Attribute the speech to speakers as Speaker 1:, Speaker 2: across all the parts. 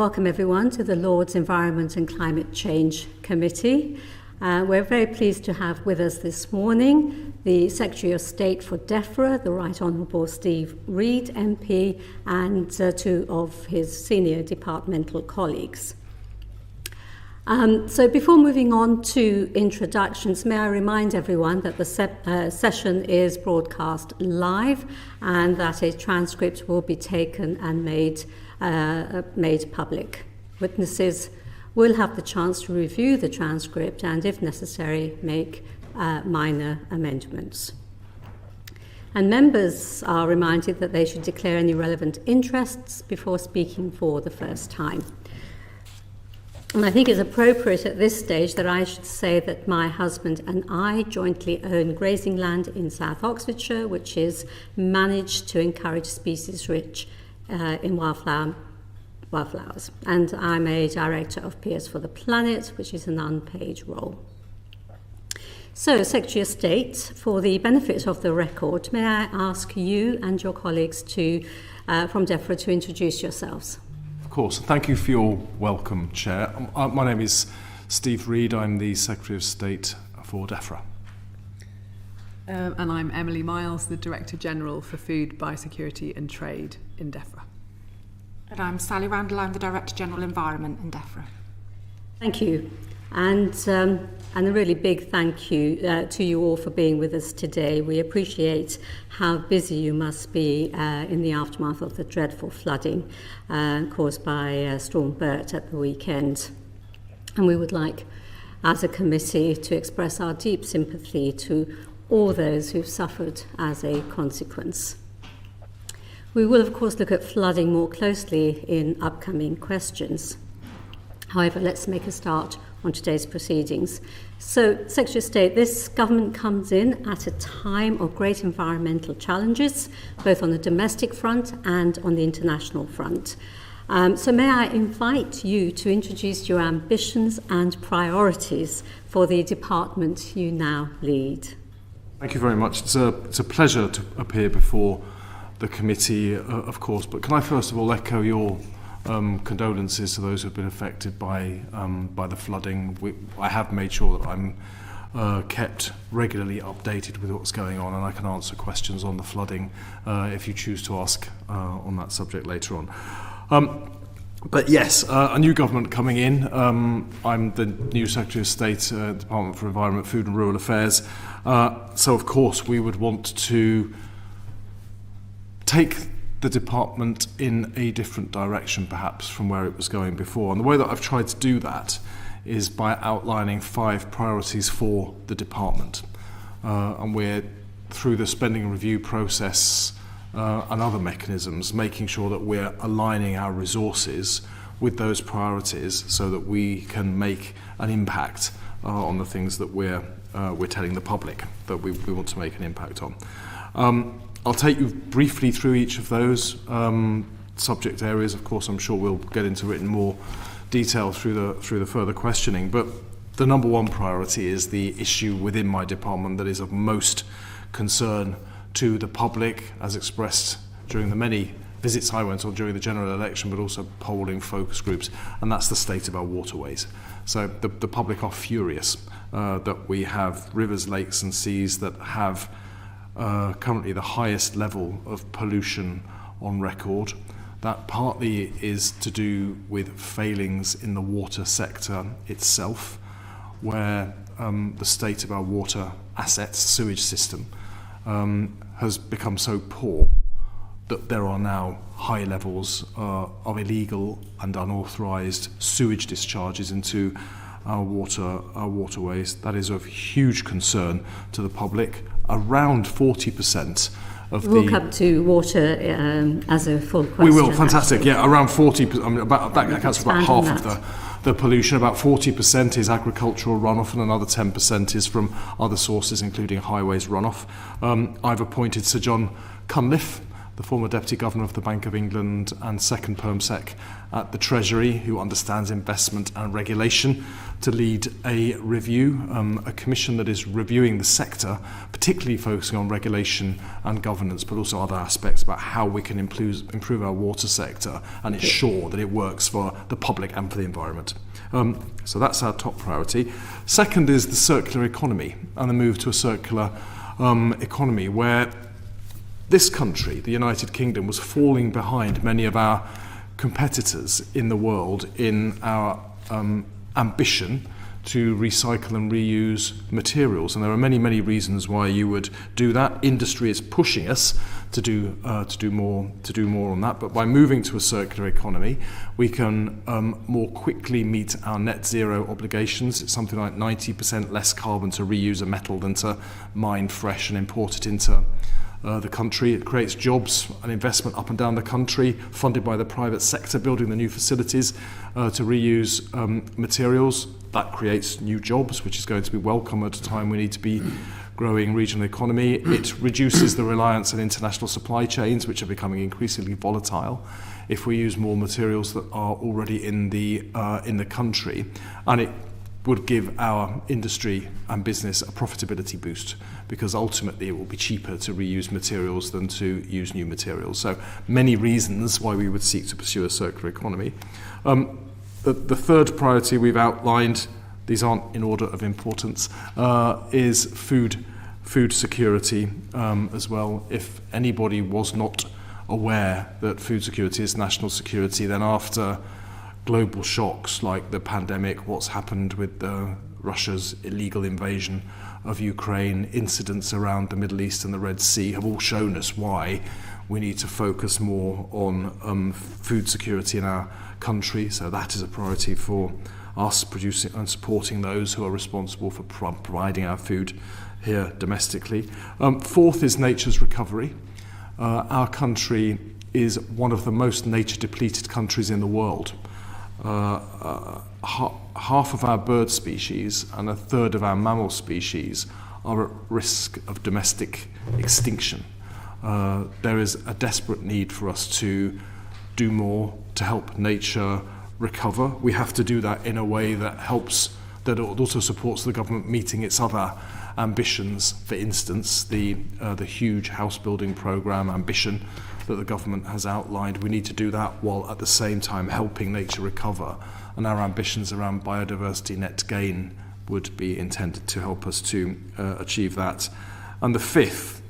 Speaker 1: Welcome everyone to the Lord's Environment and Climate Change Committee. We're very pleased to have with us this morning the Secretary of State for Defra, the Right Honourable Steve Reid MP, and two of his senior departmental colleagues. So before moving on to introductions, may I remind everyone that the session is broadcast live and that a transcript will be taken and made public. Witnesses will have the chance to review the transcript and, if necessary, make minor amendments. And members are reminded that they should declare any relevant interests before speaking for the first time. And I think it's appropriate at this stage that I should say that my husband and I jointly own grazing land in South Oxfordshire, which is managed to encourage species-rich in wildflowers. And I'm a director of Peers for the Planet, which is an unpaid role. So, Secretary of State, for the benefit of the record, may I ask you and your colleagues from Defra to introduce yourselves?
Speaker 2: Of course. Thank you for your welcome, Chair. My name is Steve Reid. I'm the Secretary of State for Defra.
Speaker 3: And I'm Emily Miles, the Director General for Food, Biosecurity and Trade in Defra.
Speaker 4: And I'm Sally Randall. I'm the Director General Environment in Defra.
Speaker 1: Thank you. And a really big thank you to you all for being with us today. We appreciate how busy you must be in the aftermath of the dreadful flooding caused by Storm Bert at the weekend. And we would like, as a committee, to express our deep sympathy to all those who've suffered as a consequence. We will, of course, look at flooding more closely in upcoming questions. However, let's make a start on today's proceedings. So, Secretary of State, this government comes in at a time of great environmental challenges, both on the domestic front and on the international front. So may I invite you to introduce your ambitions and priorities for the department you now lead.
Speaker 2: Thank you very much. It's a pleasure to appear before the committee, of course, but can I first of all echo your condolences to those who have been affected by the flooding. I have made sure that I'm kept regularly updated with what's going on, and I can answer questions on the flooding if you choose to ask on that subject later on. But yes, a new government coming in. I'm the new Secretary of State, Department for Environment, Food and Rural Affairs. So of course we would want to take the department in a different direction perhaps from where it was going before. And the way that I've tried to do that is by outlining 5 priorities for the department. And we're, through the spending review process and other mechanisms, making sure that we're aligning our resources with those priorities so that we can make an impact on the things that we're telling the public that we want to make an impact on. I'll take you briefly through each of those subject areas. Of course, I'm sure we'll get into it in more detail through the further questioning. But the number one priority is the issue within my department that is of most concern to the public, as expressed during the many visits I went on during the general election, but also polling focus groups, and that's the state of our waterways. So the public are furious that we have rivers, lakes and seas that have currently the highest level of pollution on record. That partly is to do with failings in the water sector itself, where the state of our water assets, sewage system, has become so poor that there are now high levels of illegal and unauthorised sewage discharges into our waterways. That is of huge concern to the public. Around 40% of
Speaker 1: we'll come to water as a full question.
Speaker 2: We will, fantastic. Actually. Yeah, around 40%. I mean, that accounts for about half of the pollution. About 40% is agricultural runoff, and another 10% is from other sources, including highways runoff. I've appointed Sir John Cunliffe the former Deputy Governor of the Bank of England and second Perm Sec at the Treasury, who understands investment and regulation, to lead a review, a commission that is reviewing the sector, particularly focusing on regulation and governance, but also other aspects about how we can improve our water sector and ensure that it works for the public and for the environment. So that's our top priority. Second is the circular economy and the move to a circular economy, where this country, the United Kingdom, was falling behind many of our competitors in the world in our ambition to recycle and reuse materials. And there are many, many reasons why you would do that. Industry is pushing us to do more on that. But by moving to a circular economy, we can more quickly meet our net zero obligations. It's something like 90% less carbon to reuse a metal than to mine fresh and import it into the country. It creates jobs and investment up and down the country, funded by the private sector, building the new facilities to reuse materials. That creates new jobs, which is going to be welcome at a time we need to be growing regional economy. It reduces the reliance on international supply chains, which are becoming increasingly volatile, if we use more materials that are already in the country. And it would give our industry and business a profitability boost, because ultimately it will be cheaper to reuse materials than to use new materials. So many reasons why we would seek to pursue a circular economy. The third priority we've outlined, these aren't in order of importance, is food security as well. If anybody was not aware that food security is national security, then after global shocks like the pandemic, what's happened with Russia's illegal invasion of Ukraine, incidents around the Middle East and the Red Sea have all shown us why we need to focus more on food security in our country. So that is a priority for us, producing and supporting those who are responsible for providing our food here domestically. Fourth is nature's recovery. Our country is one of the most nature-depleted countries in the world. Half of our bird species and a third of our mammal species are at risk of domestic extinction. There is a desperate need for us to do more to help nature recover. We have to do that in a way that also supports the government meeting its other ambitions. For instance, the huge house building programme ambition that the government has outlined. We need to do that while at the same time helping nature recover. And our ambitions around biodiversity net gain would be intended to help us to achieve that. And the fifth,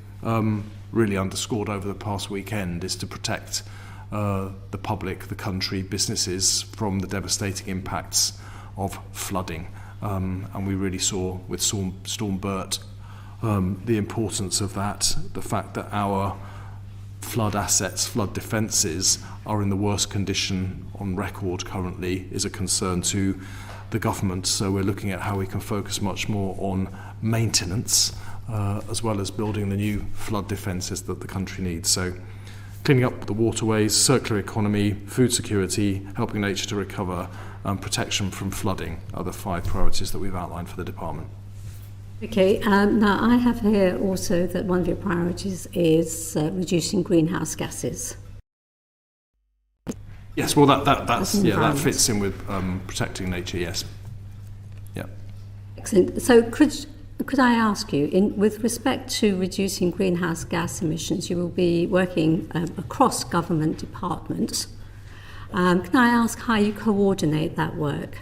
Speaker 2: really underscored over the past weekend, is to protect the public, the country, businesses from the devastating impacts of flooding. And we really saw with Storm Bert the importance of that, the fact that our flood assets, flood defences are in the worst condition on record currently is a concern to the government. So we're looking at how we can focus much more on maintenance as well as building the new flood defences that the country needs. So cleaning up the waterways, circular economy, food security, helping nature to recover, and protection from flooding are the 5 priorities that we've outlined for the department.
Speaker 1: Okay, now I have here also that one of your priorities is reducing greenhouse gases.
Speaker 2: Yes, well that fits in with protecting nature. Yes, yeah.
Speaker 1: Excellent. So could I ask you, with respect to reducing greenhouse gas emissions, you will be working across government departments. Can I ask how you coordinate that work?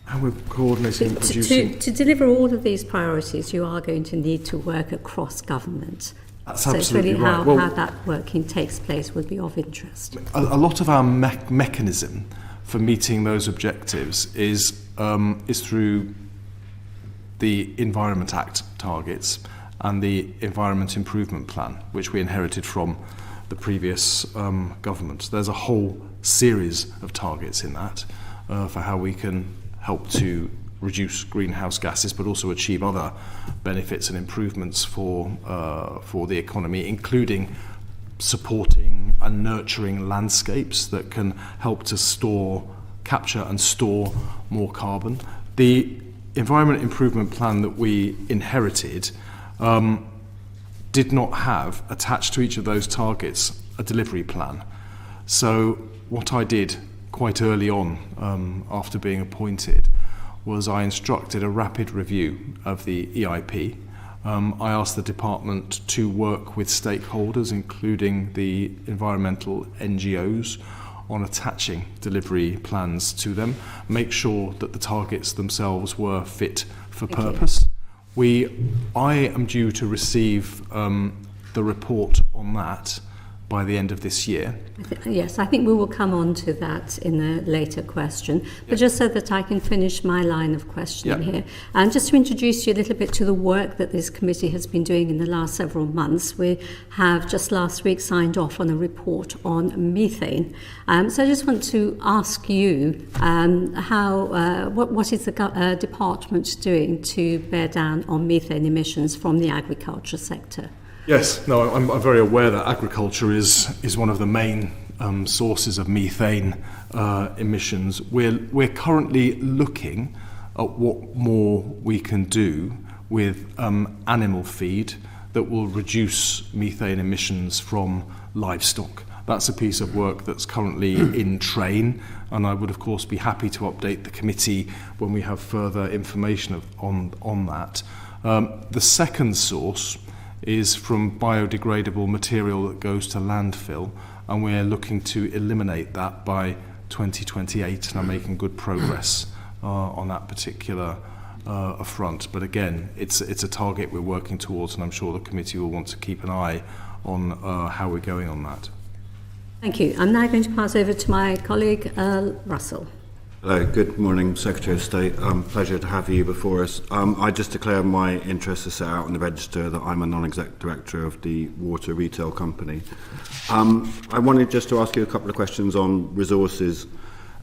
Speaker 2: How we're coordinating producing...
Speaker 1: To deliver all of these priorities, you are going to need to work across government.
Speaker 2: That's
Speaker 1: so
Speaker 2: absolutely
Speaker 1: it's really
Speaker 2: right.
Speaker 1: how that working takes place would be of interest.
Speaker 2: A lot of our mechanism for meeting those objectives is through the Environment Act targets and the Environment Improvement Plan, which we inherited from the previous government. There's a whole series of targets in that for how we can help to reduce greenhouse gases, but also achieve other benefits and improvements for the economy, including supporting and nurturing landscapes that can help to capture and store more carbon. The Environment Improvement Plan that we inherited did not have attached to each of those targets a delivery plan. So what I did quite early on, after being appointed, was I instructed a rapid review of the EIP. I asked the department to work with stakeholders, including the environmental NGOs, on attaching delivery plans to them, make sure that the targets themselves were fit for purpose. I am due to receive the report on that by the end of this year.
Speaker 1: Yes, I think we will come on to that in a later question. But just so that I can finish my line of questioning here, and just to introduce you a little bit to the work that this committee has been doing in the last several months, we have just last week signed off on a report on methane. So I just want to ask you what is the department doing to bear down on methane emissions from the agriculture sector?
Speaker 2: Yes, no, I'm very aware that agriculture is one of the main sources of methane emissions. We're currently looking at what more we can do with animal feed that will reduce methane emissions from livestock. That's a piece of work that's currently in train, and I would of course be happy to update the committee when we have further information on that. The second source is from biodegradable material that goes to landfill, and we're looking to eliminate that by 2028 and are making good progress on that particular front. But again, it's a target we're working towards, and I'm sure the committee will want to keep an eye on how we're going on that.
Speaker 1: Thank you. I'm now going to pass over to my colleague, Russell.
Speaker 5: Hello, good morning, Secretary of State. Pleasure to have you before us. I just declare my interest to set out in the register that I'm a non-exec director of the water retail company. I wanted just to ask you a couple of questions on resources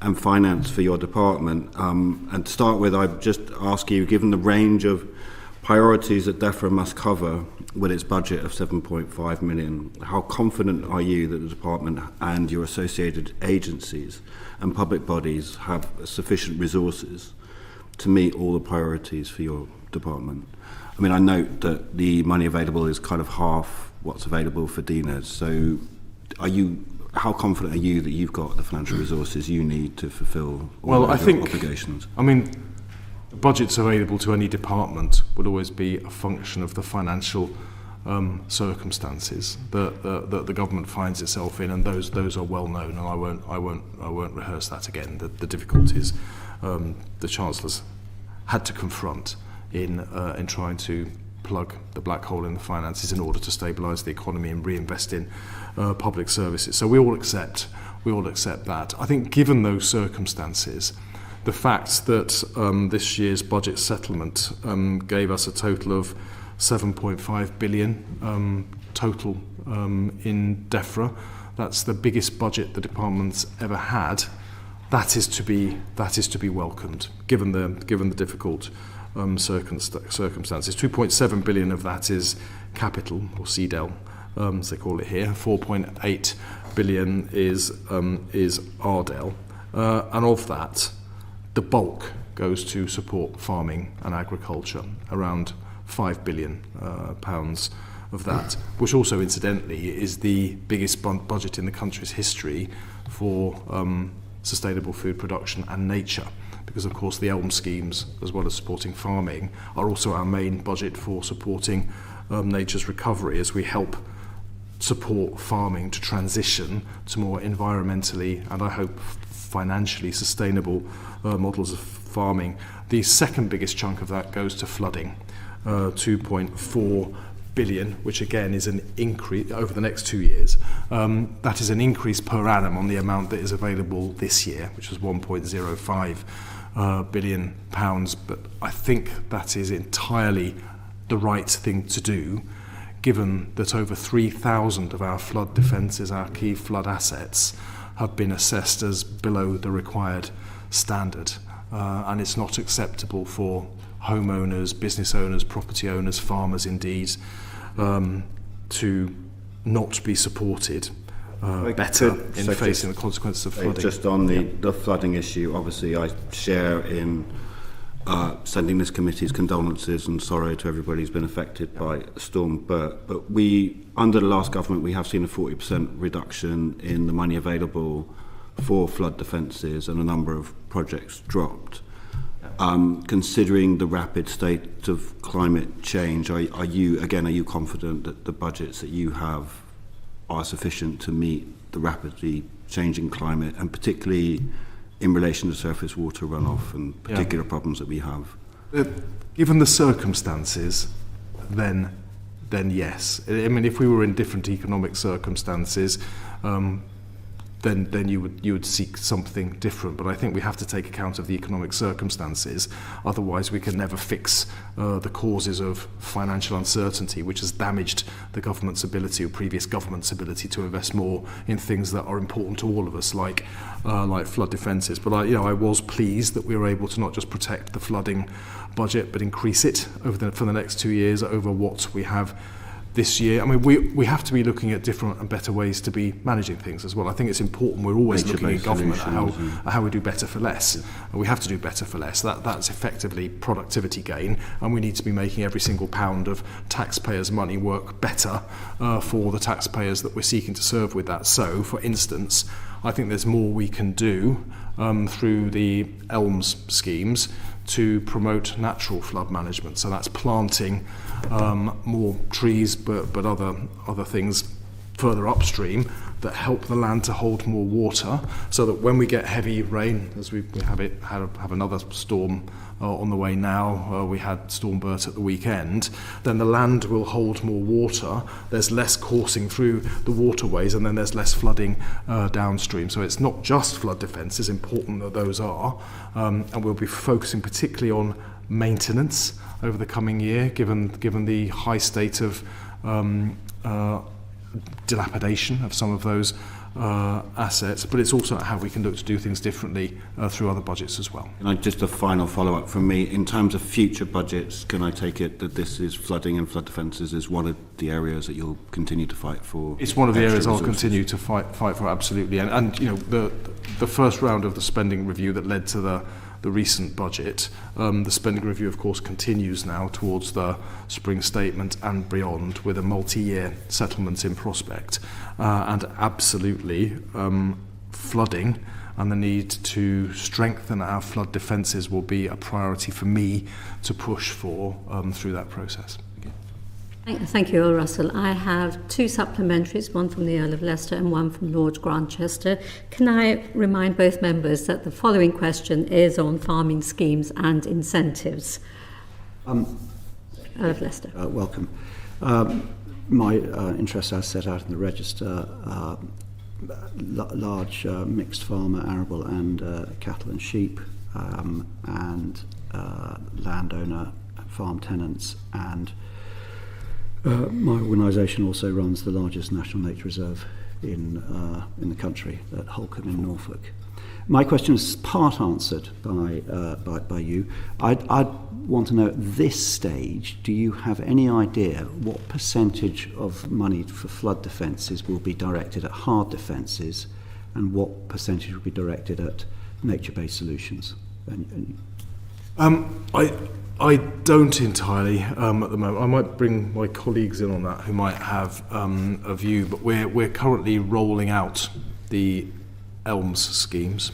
Speaker 5: and finance for your department. And to start with, I'd just ask you, given the range of priorities that Defra must cover with its budget of 7.5 million, how confident are you that the department and your associated agencies and public bodies have sufficient resources to meet all the priorities for your department? I mean, I note that the money available is kind of half what's available for DNAs. So how confident are you that you've got the financial resources you need to fulfill all of your obligations?
Speaker 2: I mean, the budgets available to any department would always be a function of the financial circumstances that the government finds itself in, and those are well known, and I won't rehearse that again. The difficulties the Chancellor's had to confront in trying to plug the black hole in the finances in order to stabilise the economy and reinvest in public services. So we all accept that. I think given those circumstances, the fact that this year's budget settlement gave us a total of 7.5 billion total in Defra, that's the biggest budget the department's ever had. That is to be welcomed, given the difficult circumstances. 2.7 billion of that is capital, or CDEL, as they call it here. 4.8 billion is RDEL, and of that, the bulk goes to support farming and agriculture, around 5 billion pounds of that, which also incidentally is the biggest budget in the country's history for sustainable food production and nature, because of course the ELM schemes, as well as supporting farming, are also our main budget for supporting nature's recovery, as we help support farming to transition to more environmentally and I hope financially sustainable models of farming. The second biggest chunk of that goes to flooding, 2.4 billion, which again is an increase over the next 2 years. That is an increase per annum on the amount that is available this year, which was 1.05 billion pounds. But I think that is entirely the right thing to do, given that over 3,000 of our flood defences, our key flood assets, have been assessed as below the required standard. And it's not acceptable for homeowners, business owners, property owners, farmers indeed, to not be supported better in facing the consequences of flooding.
Speaker 5: Just on the flooding issue, obviously I share in sending this committee's condolences and sorrow to everybody who's been affected by Storm Bert. But we, under the last government, we have seen a 40% reduction in the money available for flood defences, and a number of projects dropped. Considering the rapid state of climate change, are you confident that the budgets that you have are sufficient to meet the rapidly changing climate, and particularly in relation to surface water runoff and particular problems that we have?
Speaker 2: Given the circumstances, then yes. I mean, if we were in different economic circumstances, then you would seek something different. But I think we have to take account of the economic circumstances. Otherwise, we can never fix the causes of financial uncertainty, which has damaged the government's ability, or previous government's ability, to invest more in things that are important to all of us, like flood defences. But I was pleased that we were able to not just protect the flooding budget, but increase it for the next 2 years over what we have this year. I mean, we have to be looking at different and better ways to be managing things as well. I think it's important we're always looking in government at how we do better for less. And we have to do better for less. That's effectively productivity gain, and we need to be making every single pound of taxpayers' money work better for the taxpayers that we're seeking to serve with that. So, for instance, I think there's more we can do through the ELMS schemes to promote natural flood management. So that's planting more trees, but other things further upstream that help the land to hold more water, so that when we get heavy rain, as we have another storm on the way now, we had Storm Bert at the weekend, then the land will hold more water, there's less coursing through the waterways, and then there's less flooding downstream. So it's not just flood defence, as important that those are, and we'll be focusing particularly on maintenance over the coming year, given the high state of dilapidation of some of those assets, but it's also how we can look to do things differently through other budgets as well.
Speaker 5: And just a final follow-up from me. In terms of future budgets, can I take it that this is flooding and flood defences is one of the areas that you'll continue to fight for?
Speaker 2: It's one of the areas I'll continue to fight for, absolutely. And the first round of the spending review that led to the recent budget, the spending review of course continues now towards the spring statement and beyond, with a multi-year settlement in prospect, and absolutely flooding and the need to strengthen our flood defences will be a priority for me to push for through that process.
Speaker 1: Thank you, Earl Russell. I have two supplementaries, one from the Earl of Leicester and one from Lord Grantchester. Can I remind both members that the following question is on farming schemes and incentives? Earl of Leicester.
Speaker 6: Welcome. My interests as set out in the register are large mixed farmer, arable and cattle and sheep, and landowner, farm tenants, and my organisation also runs the largest national nature reserve in the country at Holcombe in Norfolk. My question is part answered by you. I'd want to know at this stage, do you have any idea what percentage of money for flood defences will be directed at hard defences, and what percentage will be directed at nature-based solutions?
Speaker 2: I don't entirely at the moment. I might bring my colleagues in on that who might have a view, but we're currently rolling out the ELMS schemes.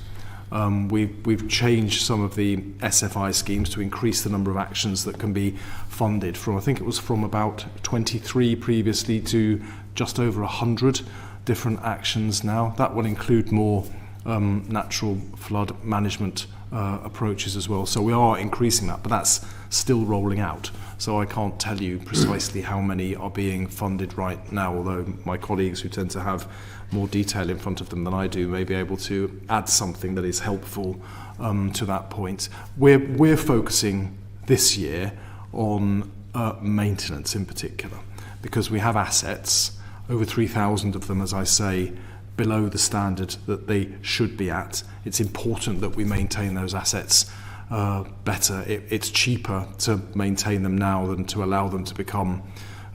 Speaker 2: We've changed some of the SFI schemes to increase the number of actions that can be funded from, I think it was from about 23 previously to just over 100 different actions now. That will include more natural flood management approaches as well. So we are increasing that, but that's still rolling out. So I can't tell you precisely how many are being funded right now, although my colleagues who tend to have more detail in front of them than I do may be able to add something that is helpful to that point. We're focusing this year on maintenance in particular, because we have assets, over 3,000 of them, as I say, below the standard that they should be at. It's important that we maintain those assets better. It's cheaper to maintain them now than to allow them to become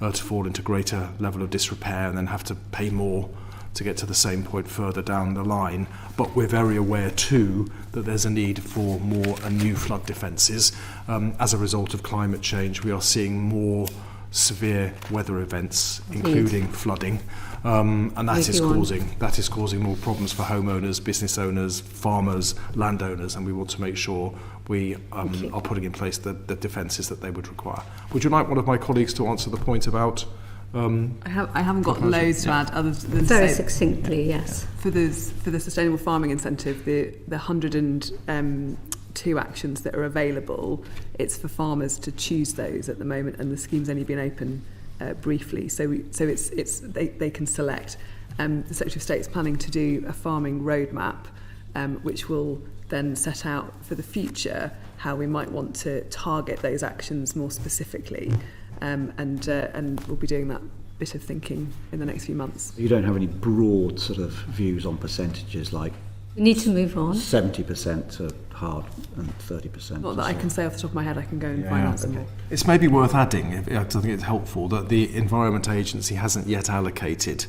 Speaker 2: to fall into greater level of disrepair and then have to pay more to get to the same point further down the line. But we're very aware too that there's a need for more and new flood defences. As a result of climate change, we are seeing more severe weather events, including flooding, and that is causing more problems for homeowners, business owners, farmers, landowners, and we want to make sure we are putting in place the defences that they would require. Would you like one of my colleagues to answer the point about?
Speaker 3: I haven't got loads to add other than
Speaker 1: Very
Speaker 3: say
Speaker 1: succinctly, yes.
Speaker 3: for the sustainable farming incentive, the 102 actions that are available, it's for farmers to choose those at the moment, and the scheme's only been open briefly, so they can select. The Secretary of State is planning to do a farming roadmap, which will then set out for the future how we might want to target those actions more specifically, and we'll be doing that bit of thinking in the next few months.
Speaker 6: You don't have any broad sort of views on percentages like
Speaker 1: We need to move on.
Speaker 6: 70% to hard and 30%?
Speaker 3: Not that I can say off the top of my head. I can go and find out some more.
Speaker 2: It's maybe worth adding, I think it's helpful, that the Environment Agency hasn't yet allocated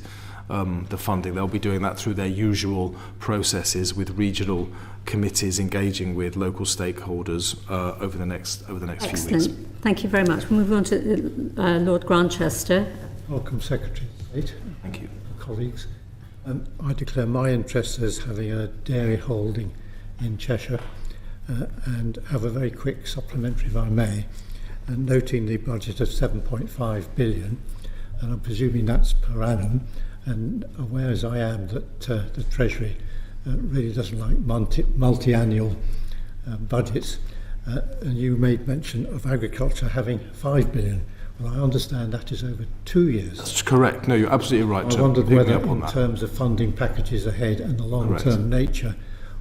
Speaker 2: the funding. They'll be doing that through their usual processes with regional committees engaging with local stakeholders over the next few weeks.
Speaker 1: Excellent. Thank you very much. We'll move on to Lord Grantchester.
Speaker 7: Welcome, Secretary of State.
Speaker 2: Thank you.
Speaker 7: Colleagues. I declare my interest as having a dairy holding in Cheshire and have a very quick supplementary, if I may, and noting the budget of 7.5 billion, and I'm presuming that's per annum, and aware as I am that the Treasury really doesn't like multi-annual budgets, and you made mention of agriculture having 5 billion. Well, I understand that is over 2 years.
Speaker 2: That's correct. No, you're absolutely right.
Speaker 7: I wondered whether, in terms of funding packages ahead and the long-term nature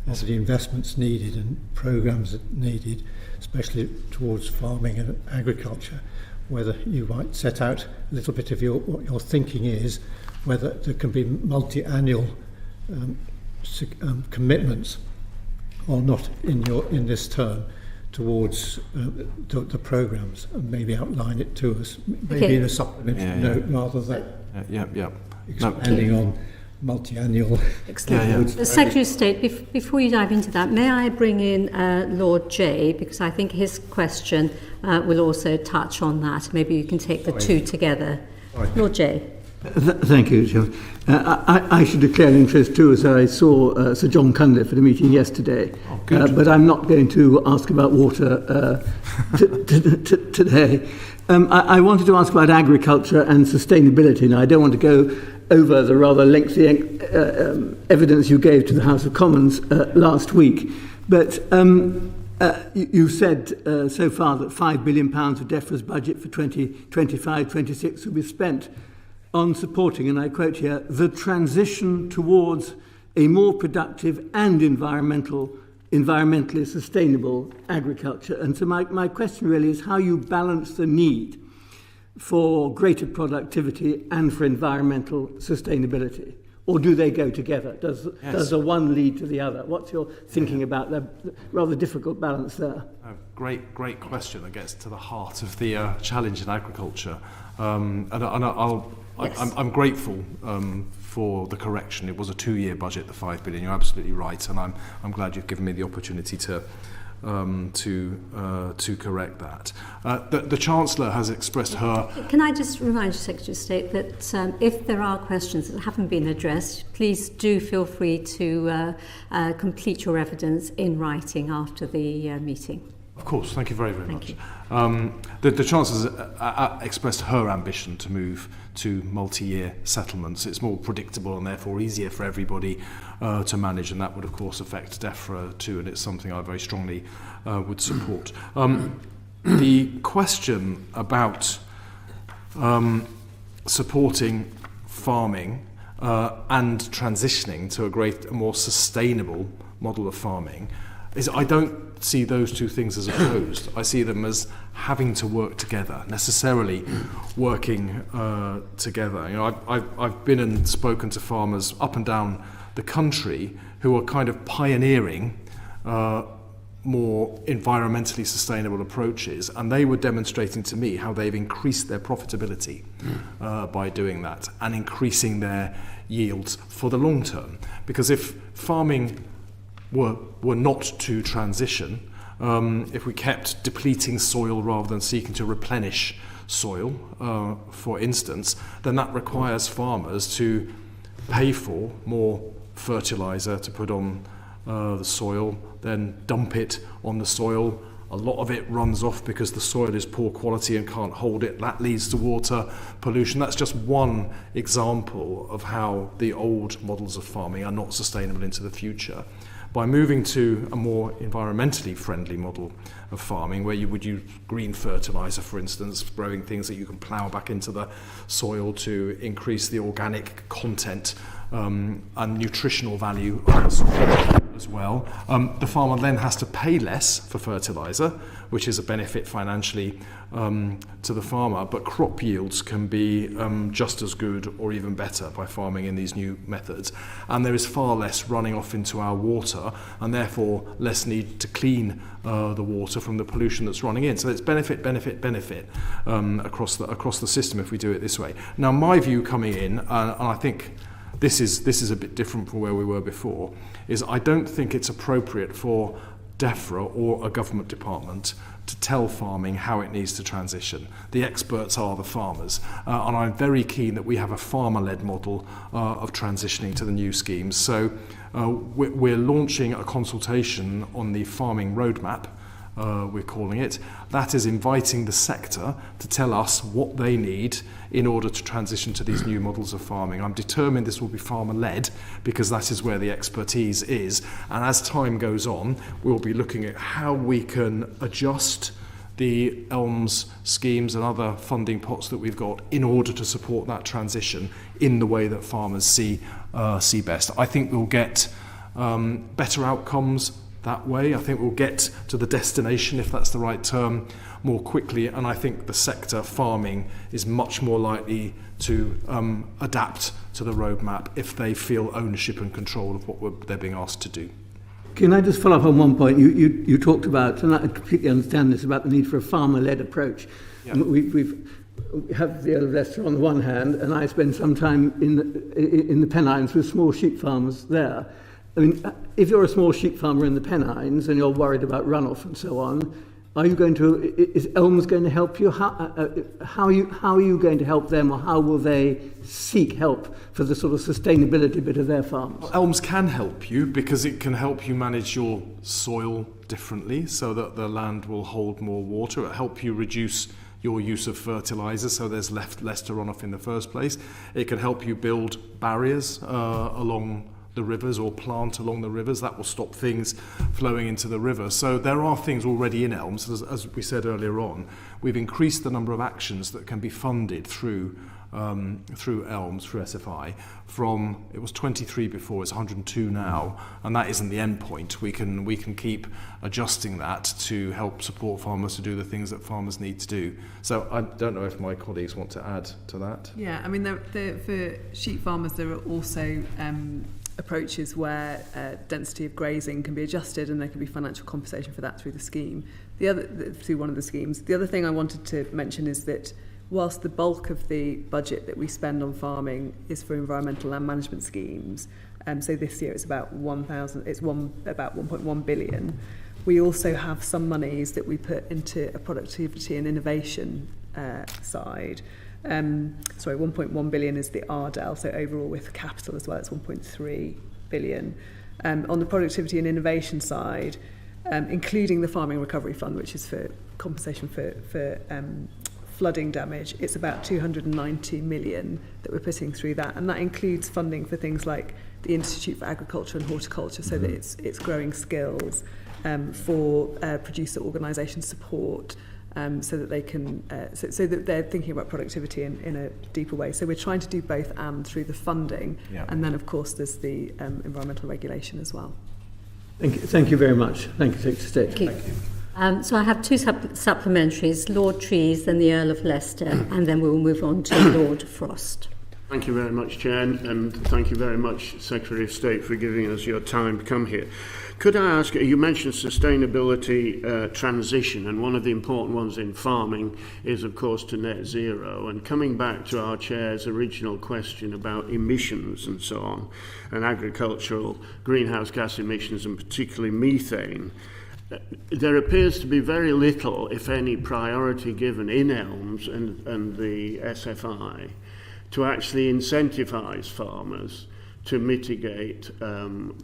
Speaker 7: of the investments needed and programmes needed, especially towards farming and agriculture, whether you might set out a little bit of what your thinking is, whether there can be multi-annual commitments or not in this term towards the programmes, and maybe outline it to us, maybe in a supplementary note rather than expanding on multi-annual.
Speaker 1: Excellent. The Secretary of State, before you dive into that, may I bring in Lord Jay, because I think his question will also touch on that. Maybe you can take the two together. Lord Jay.
Speaker 8: Thank you, John. I should declare an interest too, as I saw Sir John Cunliffe at a meeting yesterday. But I'm not going to ask about water today. I wanted to ask about agriculture and sustainability. Now, I don't want to go over the rather lengthy evidence you gave to the House of Commons last week, but you said so far that £5 billion of Defra's budget for 2025-26 will be spent on supporting, and I quote here, the transition towards a more productive and environmentally sustainable agriculture. And so my question really is how you balance the need for greater productivity and for environmental sustainability. Or do they go together? Does the one lead to the other? What's your thinking about the rather difficult balance there?
Speaker 2: Great question that gets to the heart of the challenge in agriculture. I'm grateful for the correction. It was a 2-year budget, the 5 billion. You're absolutely right, and I'm glad you've given me the opportunity to correct that. The Chancellor has expressed her.
Speaker 1: Can I just remind you, Secretary of State, that if there are questions that haven't been addressed, please do feel free to complete your evidence in writing after the meeting.
Speaker 2: Of course, thank you very, very much. The Chancellor has expressed her ambition to move to multi-year settlements. It's more predictable and therefore easier for everybody to manage, and that would of course affect Defra too, and it's something I very strongly would support. The question about supporting farming and transitioning to a more sustainable model of farming is, I don't see those two things as opposed. I see them as having to work together, necessarily working together. You know, I've been and spoken to farmers up and down the country who are kind of pioneering more environmentally sustainable approaches, and they were demonstrating to me how they've increased their profitability by doing that and increasing their yields for the long term. Because if farming were not to transition, if we kept depleting soil rather than seeking to replenish soil, for instance, then that requires farmers to pay for more fertilizer to put on the soil, then dump it on the soil. A lot of it runs off because the soil is poor quality and can't hold it. That leads to water pollution. That's just one example of how the old models of farming are not sustainable into the future. By moving to a more environmentally friendly model of farming, where you would use green fertilizer, for instance, growing things that you can plough back into the soil to increase the organic content and nutritional value of the soil as well. The farmer then has to pay less for fertilizer, which is a benefit financially to the farmer, but crop yields can be just as good or even better by farming in these new methods. And there is far less running off into our water, and therefore less need to clean the water from the pollution that's running in. So it's benefit across the system if we do it this way. Now, my view coming in, and I think this is a bit different from where we were before, is I don't think it's appropriate for Defra or a government department to tell farming how it needs to transition. The experts are the farmers, and I'm very keen that we have a farmer-led model of transitioning to the new schemes. So we're launching a consultation on the farming roadmap, we're calling it. That is inviting the sector to tell us what they need in order to transition to these new models of farming. I'm determined this will be farmer-led because that is where the expertise is. And as time goes on, we'll be looking at how we can adjust the ELMS schemes and other funding pots that we've got in order to support that transition in the way that farmers see best. I think we'll get better outcomes that way. I think we'll get to the destination, if that's the right term, more quickly, and I think the sector, farming, is much more likely to adapt to the roadmap if they feel ownership and control of what they're being asked to do.
Speaker 8: Can I just follow up on one point? You talked about, and I completely understand this, about the need for a farmer-led approach. Yeah. We have the Earl of Leicester on the one hand, and I spend some time in the Pennines with small sheep farmers there. I mean, if you're a small sheep farmer in the Pennines and you're worried about runoff and so on, is ELMS going to help you? How are you going to help them, or how will they seek help for the sort of sustainability bit of their farms?
Speaker 2: Well, ELMS can help you because it can help you manage your soil differently so that the land will hold more water. It'll help you reduce your use of fertilizer so there's less to run off in the first place. It can help you build barriers along the rivers or plant along the rivers. That will stop things flowing into the river. So there are things already in ELMS. As we said earlier on, we've increased the number of actions that can be funded through ELMS, through SFI, from, it was 23 before, it's 102 now, and that isn't the end point. We can keep adjusting that to help support farmers to do the things that farmers need to do. So I don't know if my colleagues want to add to that.
Speaker 3: Yeah, I mean, for sheep farmers, there are also approaches where density of grazing can be adjusted, and there can be financial compensation for that through the scheme. Through one of the schemes. The other thing I wanted to mention is that whilst the bulk of the budget that we spend on farming is for environmental land management schemes, so this year it's about about 1.1 billion. We also have some monies that we put into a productivity and innovation side. 1.1 billion is the RDEL, so overall with capital as well, it's 1.3 billion. On the productivity and innovation side, including the Farming Recovery Fund, which is for compensation for flooding damage, it's about 290 million that we're putting through that, and that includes funding for things like the Institute for Agriculture and Horticulture, so that it's growing skills, for producer organisation support, so that they can so that they're thinking about productivity in a deeper way. So we're trying to do both and through the funding, and then of course there's the environmental regulation as well.
Speaker 8: Thank you very much. Thank you, Secretary of State.
Speaker 1: Thank you. So I have two supplementaries, Lord Trees and the Earl of Leicester, and then we will move on to Lord Frost.
Speaker 9: Thank you very much, Chair, and thank you very much, Secretary of State, for giving us your time to come here. Could I ask, you mentioned sustainability transition, and one of the important ones in farming is, of course, to net zero. And coming back to our Chair's original question about emissions and so on, and agricultural greenhouse gas emissions, and particularly methane, there appears to be very little, if any, priority given in ELMS and the SFI to actually incentivise farmers to mitigate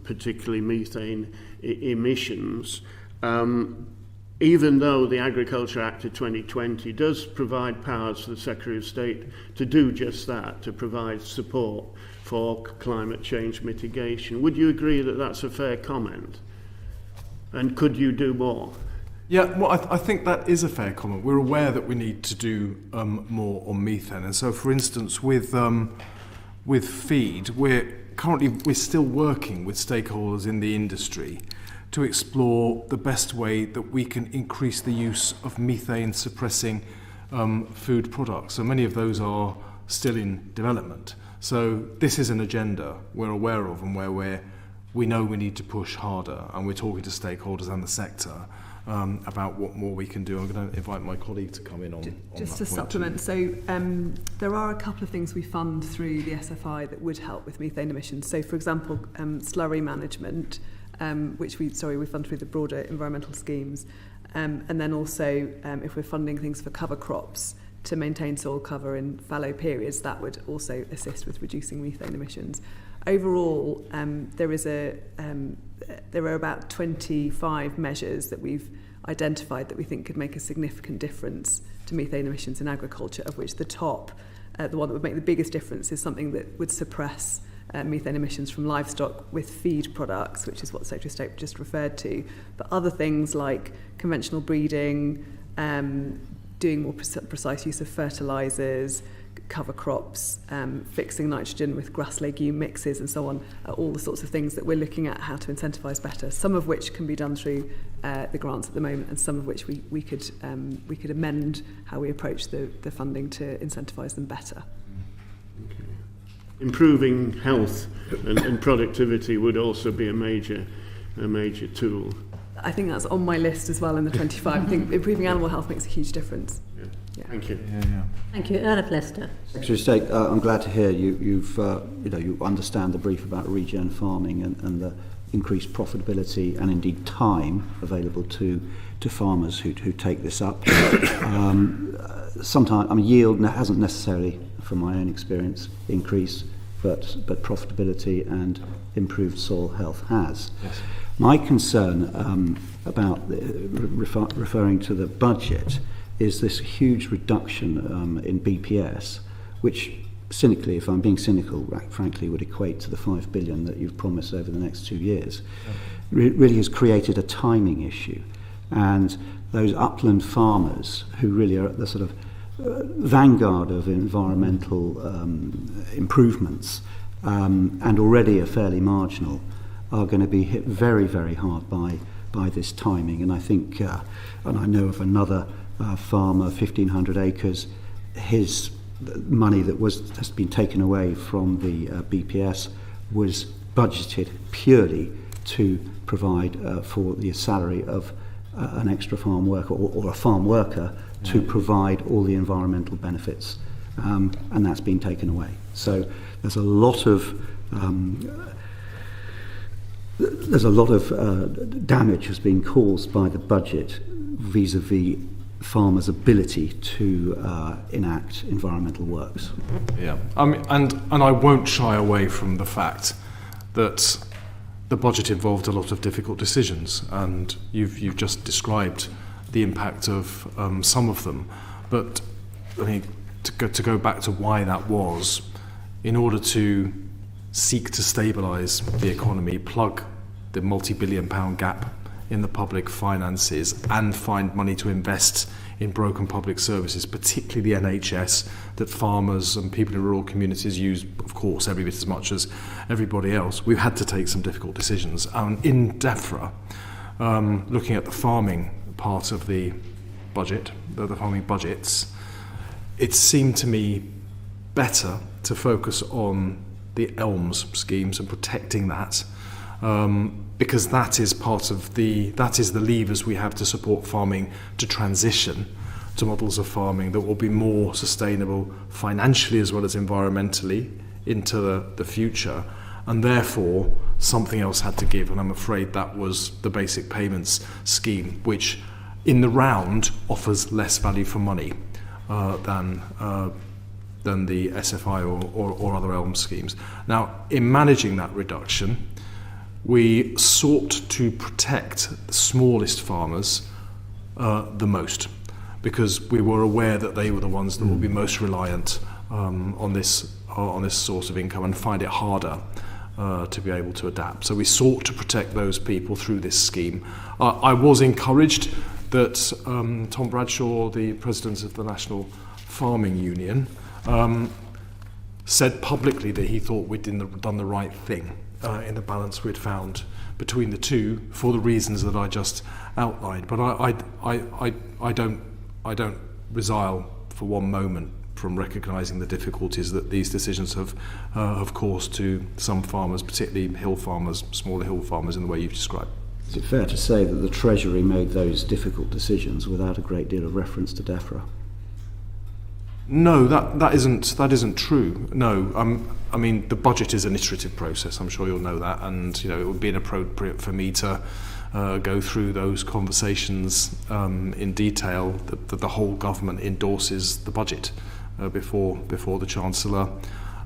Speaker 9: particularly methane emissions, even though the Agriculture Act of 2020 does provide powers for the Secretary of State to do just that, to provide support for climate change mitigation. Would you agree that that's a fair comment? And could you do more?
Speaker 2: Yeah, well, I think that is a fair comment. We're aware that we need to do more on methane. And so, for instance, with feed, we're still working with stakeholders in the industry to explore the best way that we can increase the use of methane suppressing food products. So many of those are still in development. So this is an agenda we're aware of and where we know we need to push harder, and we're talking to stakeholders and the sector about what more we can do. I'm going to invite my colleague to come in on
Speaker 3: just
Speaker 2: that
Speaker 3: to supplement. So there are a couple of things we fund through the SFI that would help with methane emissions. So, for example, slurry management, which we fund through the broader environmental schemes, and then also if we're funding things for cover crops to maintain soil cover in fallow periods, that would also assist with reducing methane emissions. Overall, there are about 25 measures that we've identified that we think could make a significant difference to methane emissions in agriculture, of which the top, the one that would make the biggest difference, is something that would suppress methane emissions from livestock with feed products, which is what the Secretary of State just referred to. But other things like conventional breeding, doing more precise use of fertilisers, cover crops, fixing nitrogen with grass legume mixes and so on, all the sorts of things that we're looking at how to incentivise better, some of which can be done through the grants at the moment, and some of which we could amend how we approach the funding to incentivise them better.
Speaker 9: Okay. Improving health and productivity would also be a major tool.
Speaker 3: I think that's on my list as well in the 25. I think improving animal health makes a huge difference.
Speaker 9: Yeah. Thank you.
Speaker 1: Thank you. Earl of Leicester.
Speaker 6: Secretary of State, I'm glad to hear you understand the brief about regen farming and the increased profitability and indeed time available to farmers who take this up. Sometimes, yield hasn't necessarily, from my own experience, increased, but profitability and improved soil health has.
Speaker 2: Yes.
Speaker 6: My concern about referring to the budget is this huge reduction in BPS, which cynically, if I'm being cynical, frankly, would equate to the 5 billion that you've promised over the next 2 years. Really has created a timing issue. And those upland farmers, who really are at the sort of vanguard of environmental improvements, and already are fairly marginal, are going to be hit very, very hard by this timing. And I think, and I know of another farmer, 1,500 acres, his money that has been taken away from the BPS was budgeted purely to provide for the salary of an extra farm worker or a farm worker to provide all the environmental benefits, and that's been taken away. So there's a lot of damage has been caused by the budget vis-a-vis farmers' ability to enact environmental works.
Speaker 2: Yeah, and I won't shy away from the fact that the budget involved a lot of difficult decisions, and you've just described the impact of some of them. But I think to go back to why that was, in order to seek to stabilise the economy, plug the multi-billion-pound gap in the public finances, and find money to invest in broken public services, particularly the NHS, that farmers and people in rural communities use, of course, every bit as much as everybody else. We've had to take some difficult decisions. In Defra, looking at the farming part of the budget, the farming budgets, it seemed to me better to focus on the ELMS schemes and protecting that, because that is the levers we have to support farming to transition to models of farming that will be more sustainable financially as well as environmentally into the future. And therefore something else had to give, and I'm afraid that was the basic payments scheme, which in the round offers less value for money than the SFI or other ELM schemes. Now, in managing that reduction, we sought to protect the smallest farmers the most, because we were aware that they were the ones that would be most reliant on this source of income and find it harder to be able to adapt. So we sought to protect those people through this scheme. I was encouraged that Tom Bradshaw, the president of the National Farming Union, said publicly that he thought we'd done the right thing in the balance we'd found between the two for the reasons that I just outlined. But I don't resile for one moment from recognising the difficulties that these decisions have caused to some farmers, particularly hill farmers, smaller hill farmers, in the way you've described.
Speaker 6: Is it fair to say that the Treasury made those difficult decisions without a great deal of reference to Defra?
Speaker 2: No, that isn't true. No, I mean the budget is an iterative process. I'm sure you'll know that, and it would be inappropriate for me to go through those conversations in detail. That the whole government endorses the budget before the Chancellor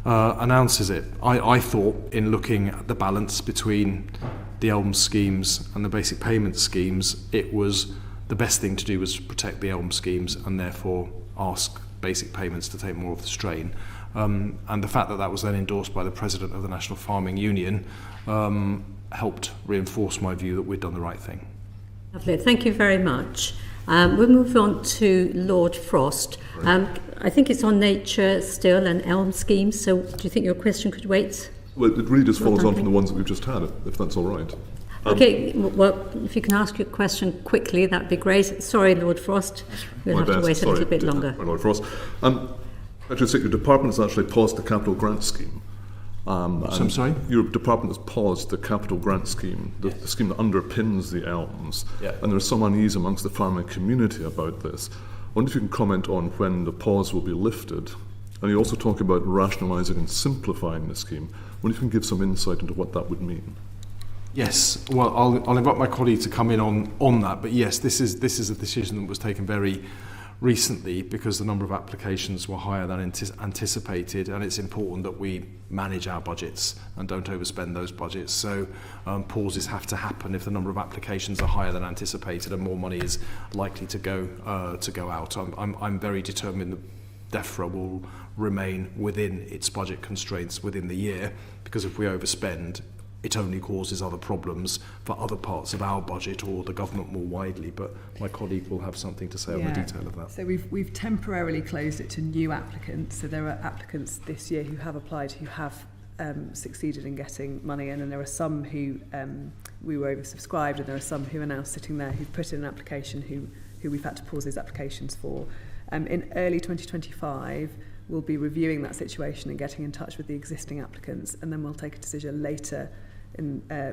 Speaker 2: announces it. I thought, in looking at the balance between the ELM schemes and the basic payment schemes, it was the best thing to do was protect the ELM schemes and therefore ask basic payments to take more of the strain. And the fact that that was then endorsed by the President of the National Farming Union helped reinforce my view that we'd done the right thing.
Speaker 1: Lovely, thank you very much. We'll move on to Lord Frost. I think it's on nature still and ELM schemes, so do you think your question could wait?
Speaker 10: Well, it really just follows on from the ones that we've just had, if that's all right.
Speaker 1: Okay, well, if you can ask your question quickly, that'd be great. Sorry, Lord Frost, we'll have to wait a little bit longer.
Speaker 10: Lord Frost. Actually, your department has actually paused the capital grant scheme.
Speaker 2: I'm sorry?
Speaker 10: Your department has paused the capital grant scheme, the scheme that underpins the ELMS.
Speaker 2: Yeah.
Speaker 10: And there's some unease amongst the farming community about this. I wonder if you can comment on when the pause will be lifted. And you also talk about rationalising and simplifying the scheme. I wonder if you can give some insight into what that would mean.
Speaker 2: Yes, well, I'll invite my colleague to come in on that. But yes, this is a decision that was taken very recently because the number of applications were higher than anticipated, and it's important that we manage our budgets and don't overspend those budgets. So pauses have to happen if the number of applications are higher than anticipated and more money is likely to go out. I'm very determined that Defra will remain within its budget constraints within the year, because if we overspend, it only causes other problems for other parts of our budget or the government more widely. But my colleague will have something to say on the detail of that.
Speaker 3: So we've temporarily closed it to new applicants. So there are applicants this year who have applied, who have succeeded in getting money in, and there are some who we were oversubscribed, and there are some who are now sitting there who've put in an application who we've had to pause those applications for. In early 2025, we'll be reviewing that situation and getting in touch with the existing applicants, and then we'll take a decision later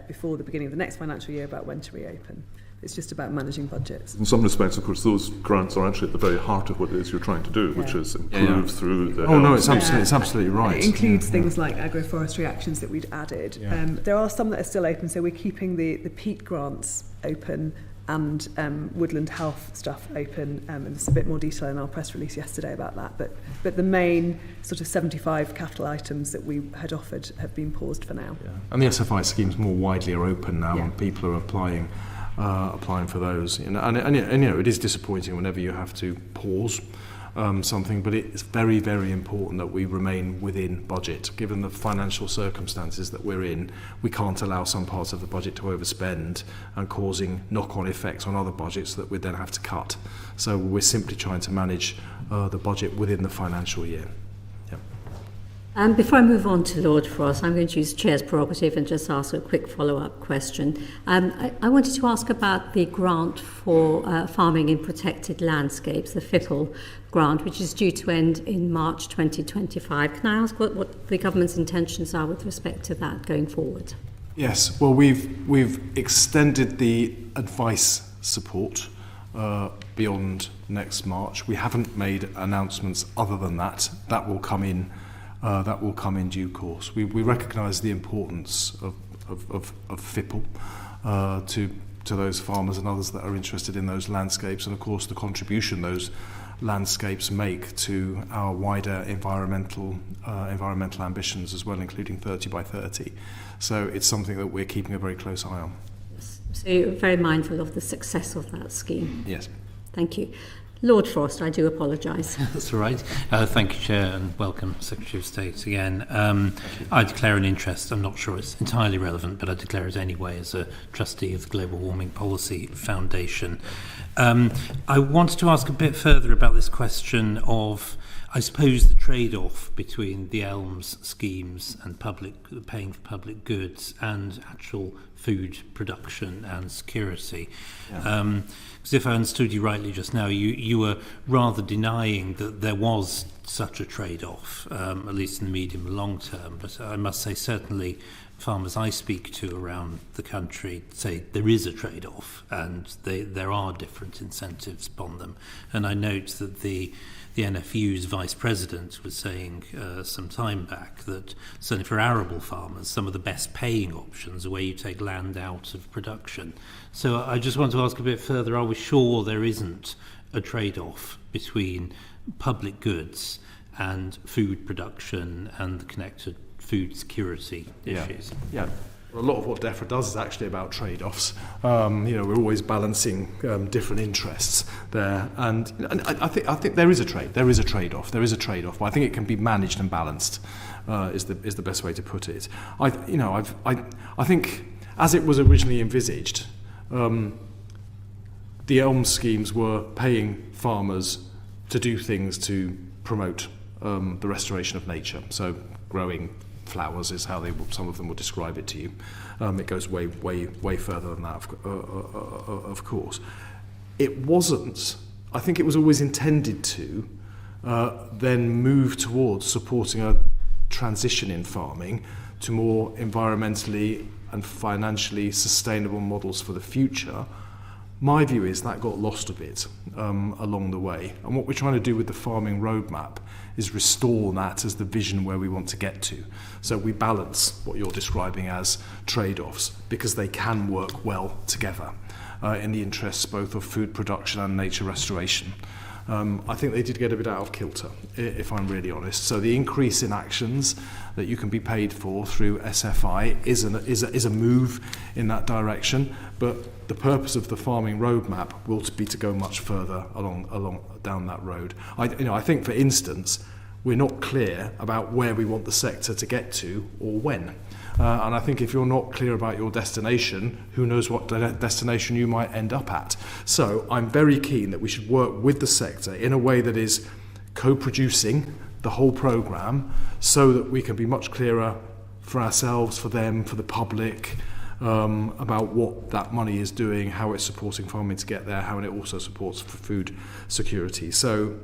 Speaker 3: before the beginning of the next financial year about when to reopen. It's just about managing budgets.
Speaker 10: In some respects, of course, those grants are actually at the very heart of what it is you're trying to do, which is improve through the...
Speaker 2: Oh, no, it's absolutely right.
Speaker 3: It includes things like agroforestry actions that we'd added. There are some that are still open, so we're keeping the peat grants open and woodland health stuff open, and there's a bit more detail in our press release yesterday about that. But the main sort of 75 capital items that we had offered have been paused for now.
Speaker 2: Yeah. And the SFI schemes more widely are open now, and people are applying for those. And it is disappointing whenever you have to pause something, but it's very, very important that we remain within budget. Given the financial circumstances that we're in, we can't allow some parts of the budget to overspend and causing knock-on effects on other budgets that we then have to cut. So we're simply trying to manage the budget within the financial year.
Speaker 1: Before I move on to Lord Frost, I'm going to use Chair's prerogative and just ask a quick follow-up question. I wanted to ask about the grant for farming in protected landscapes, the FIPL grant, which is due to end in March 2025. Can I ask what the government's intentions are with respect to that going forward?
Speaker 2: Yes, well, we've extended the advice support beyond next March. We haven't made announcements other than that. That will come in. That will come in due course. We recognise the importance of FIPL to those farmers and others that are interested in those landscapes, and of course the contribution those landscapes make to our wider environmental ambitions as well, including 30 by 30. So it's something that we're keeping a very close eye on.
Speaker 1: Yes. So you're very mindful of the success of that scheme.
Speaker 2: Yes.
Speaker 1: Thank you. Lord Frost, I do apologise.
Speaker 11: That's all right. Thank you, Chair, and welcome, Secretary of State, again. I declare an interest. I'm not sure it's entirely relevant, but I declare it anyway as a trustee of the Global Warming Policy Foundation. I wanted to ask a bit further about this question of, I suppose, the trade-off between the ELMS schemes and paying for public goods and actual food production and security. Yeah. Because if I understood you rightly just now, you were rather denying that there was such a trade-off, at least in the medium and long term. But I must say, certainly, farmers I speak to around the country say there is a trade-off, and there are different incentives upon them. And I note that the NFU's vice president was saying some time back that certainly for arable farmers, some of the best paying options are where you take land out of production. So I just want to ask a bit further, are we sure there isn't a trade-off between public goods and food production and the connected food security issues?
Speaker 2: Yeah. A lot of what Defra does is actually about trade-offs. We're always balancing different interests there, and I think there is a trade-off. There is a trade-off, but I think it can be managed and balanced. Is the best way to put it. I think as it was originally envisaged, the ELM schemes were paying farmers to do things to promote the restoration of nature. So growing flowers is how some of them will describe it to you. It goes way further than that, of course. It wasn't. I think it was always intended to then move towards supporting a transition in farming to more environmentally and financially sustainable models for the future. My view is that got lost a bit along the way. And what we're trying to do with the farming roadmap is restore that as the vision where we want to get to. So we balance what you're describing as trade-offs because they can work well together in the interests both of food production and nature restoration. I think they did get a bit out of kilter, if I'm really honest. So the increase in actions that you can be paid for through SFI is a move in that direction, but the purpose of the farming roadmap will be to go much further along down that road. I think, for instance, we're not clear about where we want the sector to get to or when. And I think if you're not clear about your destination, who knows what destination you might end up at. So I'm very keen that we should work with the sector in a way that is co-producing the whole programme so that we can be much clearer for ourselves, for them, for the public, about what that money is doing, how it's supporting farming to get there, how it also supports for food security. So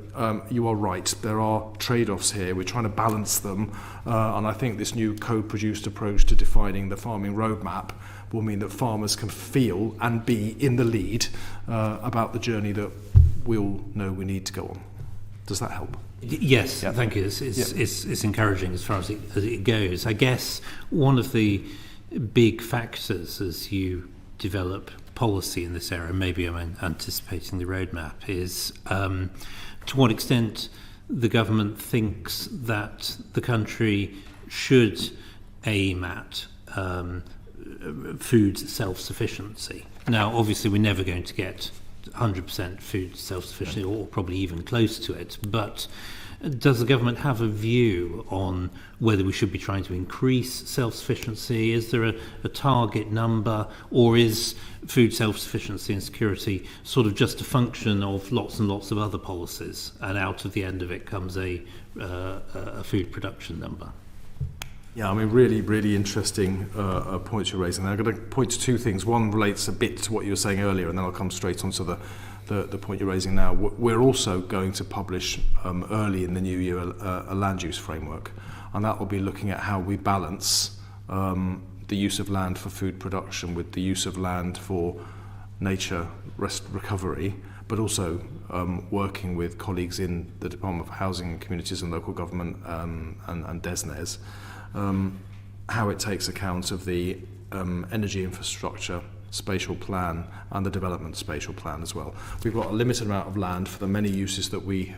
Speaker 2: you are right, there are trade-offs here. We're trying to balance them, and I think this new co-produced approach to defining the farming roadmap will mean that farmers can feel and be in the lead about the journey that we all know we need to go on. Does that help?
Speaker 11: Yes,
Speaker 2: yeah.
Speaker 11: Thank you. It's encouraging as far as it goes. I guess one of the big factors as you develop policy in this area, maybe I'm anticipating the roadmap, is to what extent the government thinks that the country should aim at food self-sufficiency. Now, obviously, we're never going to get 100% food self-sufficiency, or probably even close to it, but does the government have a view on whether we should be trying to increase self-sufficiency? Is there a target number, or is food self-sufficiency and security sort of just a function of lots and lots of other policies, and out of the end of it comes a food production number?
Speaker 2: Yeah, I mean, really, really interesting points you're raising. I'm going to point to two things. One relates a bit to what you were saying earlier, and then I'll come straight onto the point you're raising now. We're also going to publish early in the new year a land use framework, and that will be looking at how we balance the use of land for food production with the use of land for nature recovery, but also working with colleagues in the Department of Housing and Communities and Local Government and DESNES, how it takes account of the energy infrastructure spatial plan and the development spatial plan as well. We've got a limited amount of land for the many uses that we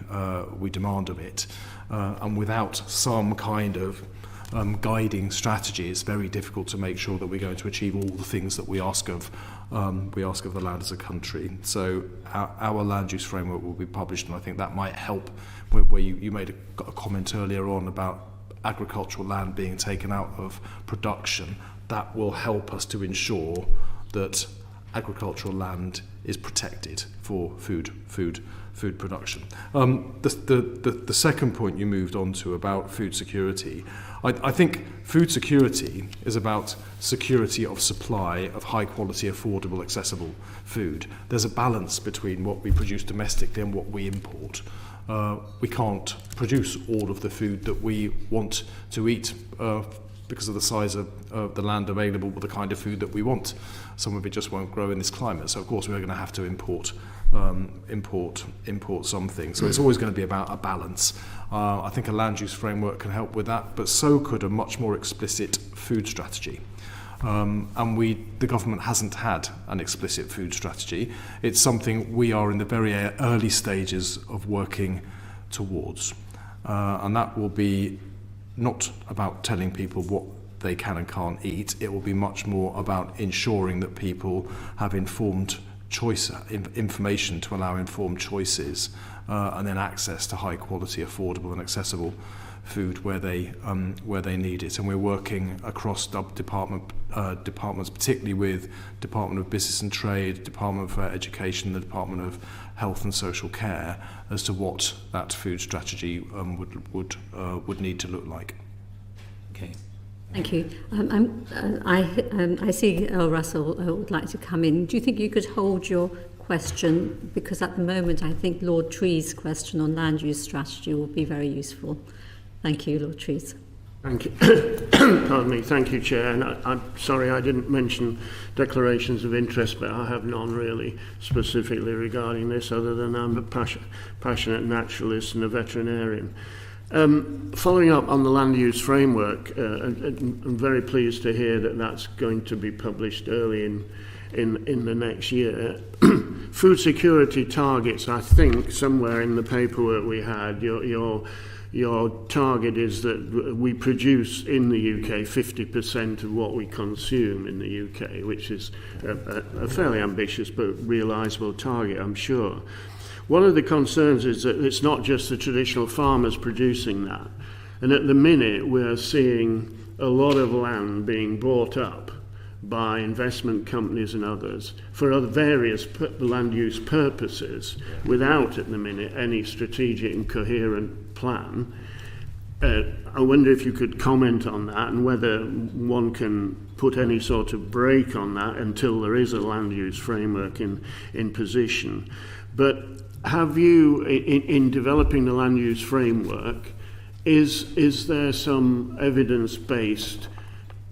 Speaker 2: demand of it, and without some kind of guiding strategy, it's very difficult to make sure that we're going to achieve all the things that we ask of the land as a country. So our land use framework will be published, and I think that might help. Where you made a comment earlier on about agricultural land being taken out of production, that will help us to ensure that agricultural land is protected for food production. The second point you moved on to about food security, I think food security is about security of supply of high quality, affordable, accessible food. There's a balance between what we produce domestically and what we import. We can't produce all of the food that we want to eat because of the size of the land available with the kind of food that we want. Some of it just won't grow in this climate. So of course we're going to have to import some things. So it's always going to be about a balance. I think a land use framework can help with that, but so could a much more explicit food strategy. And the government hasn't had an explicit food strategy. It's something we are in the very early stages of working towards. And that will be not about telling people what they can and can't eat. It will be much more about ensuring that people have informed choice, information to allow informed choices, and then access to high quality, affordable and accessible food where they need it. And we're working across departments, particularly with Department of Business and Trade, Department for Education, the Department of Health and Social Care, as to what that food strategy would need to look like.
Speaker 11: Okay.
Speaker 1: Thank you. I see Russell would like to come in. Do you think you could hold your question? Because at the moment, I think Lord Tree's question on land use strategy will be very useful. Thank you, Lord Trees.
Speaker 9: Thank you. Pardon me. Thank you, Chair. And I'm sorry I didn't mention declarations of interest, but I have none really specifically regarding this, other than I'm a passionate naturalist and a veterinarian. Following up on the land use framework, I'm very pleased to hear that that's going to be published early in the next year. Food security targets, I think, somewhere in the paperwork we had, your target is that we produce in the UK 50% of what we consume in the UK, which is a fairly ambitious but realisable target, I'm sure. One of the concerns is that it's not just the traditional farmers producing that. And at the minute, we're seeing a lot of land being bought up by investment companies and others for other various land use purposes without, at the minute, any strategic and coherent plan. I wonder if you could comment on that and whether one can put any sort of brake on that until there is a land use framework in position. But have you, in developing the land use framework, is there some evidence-based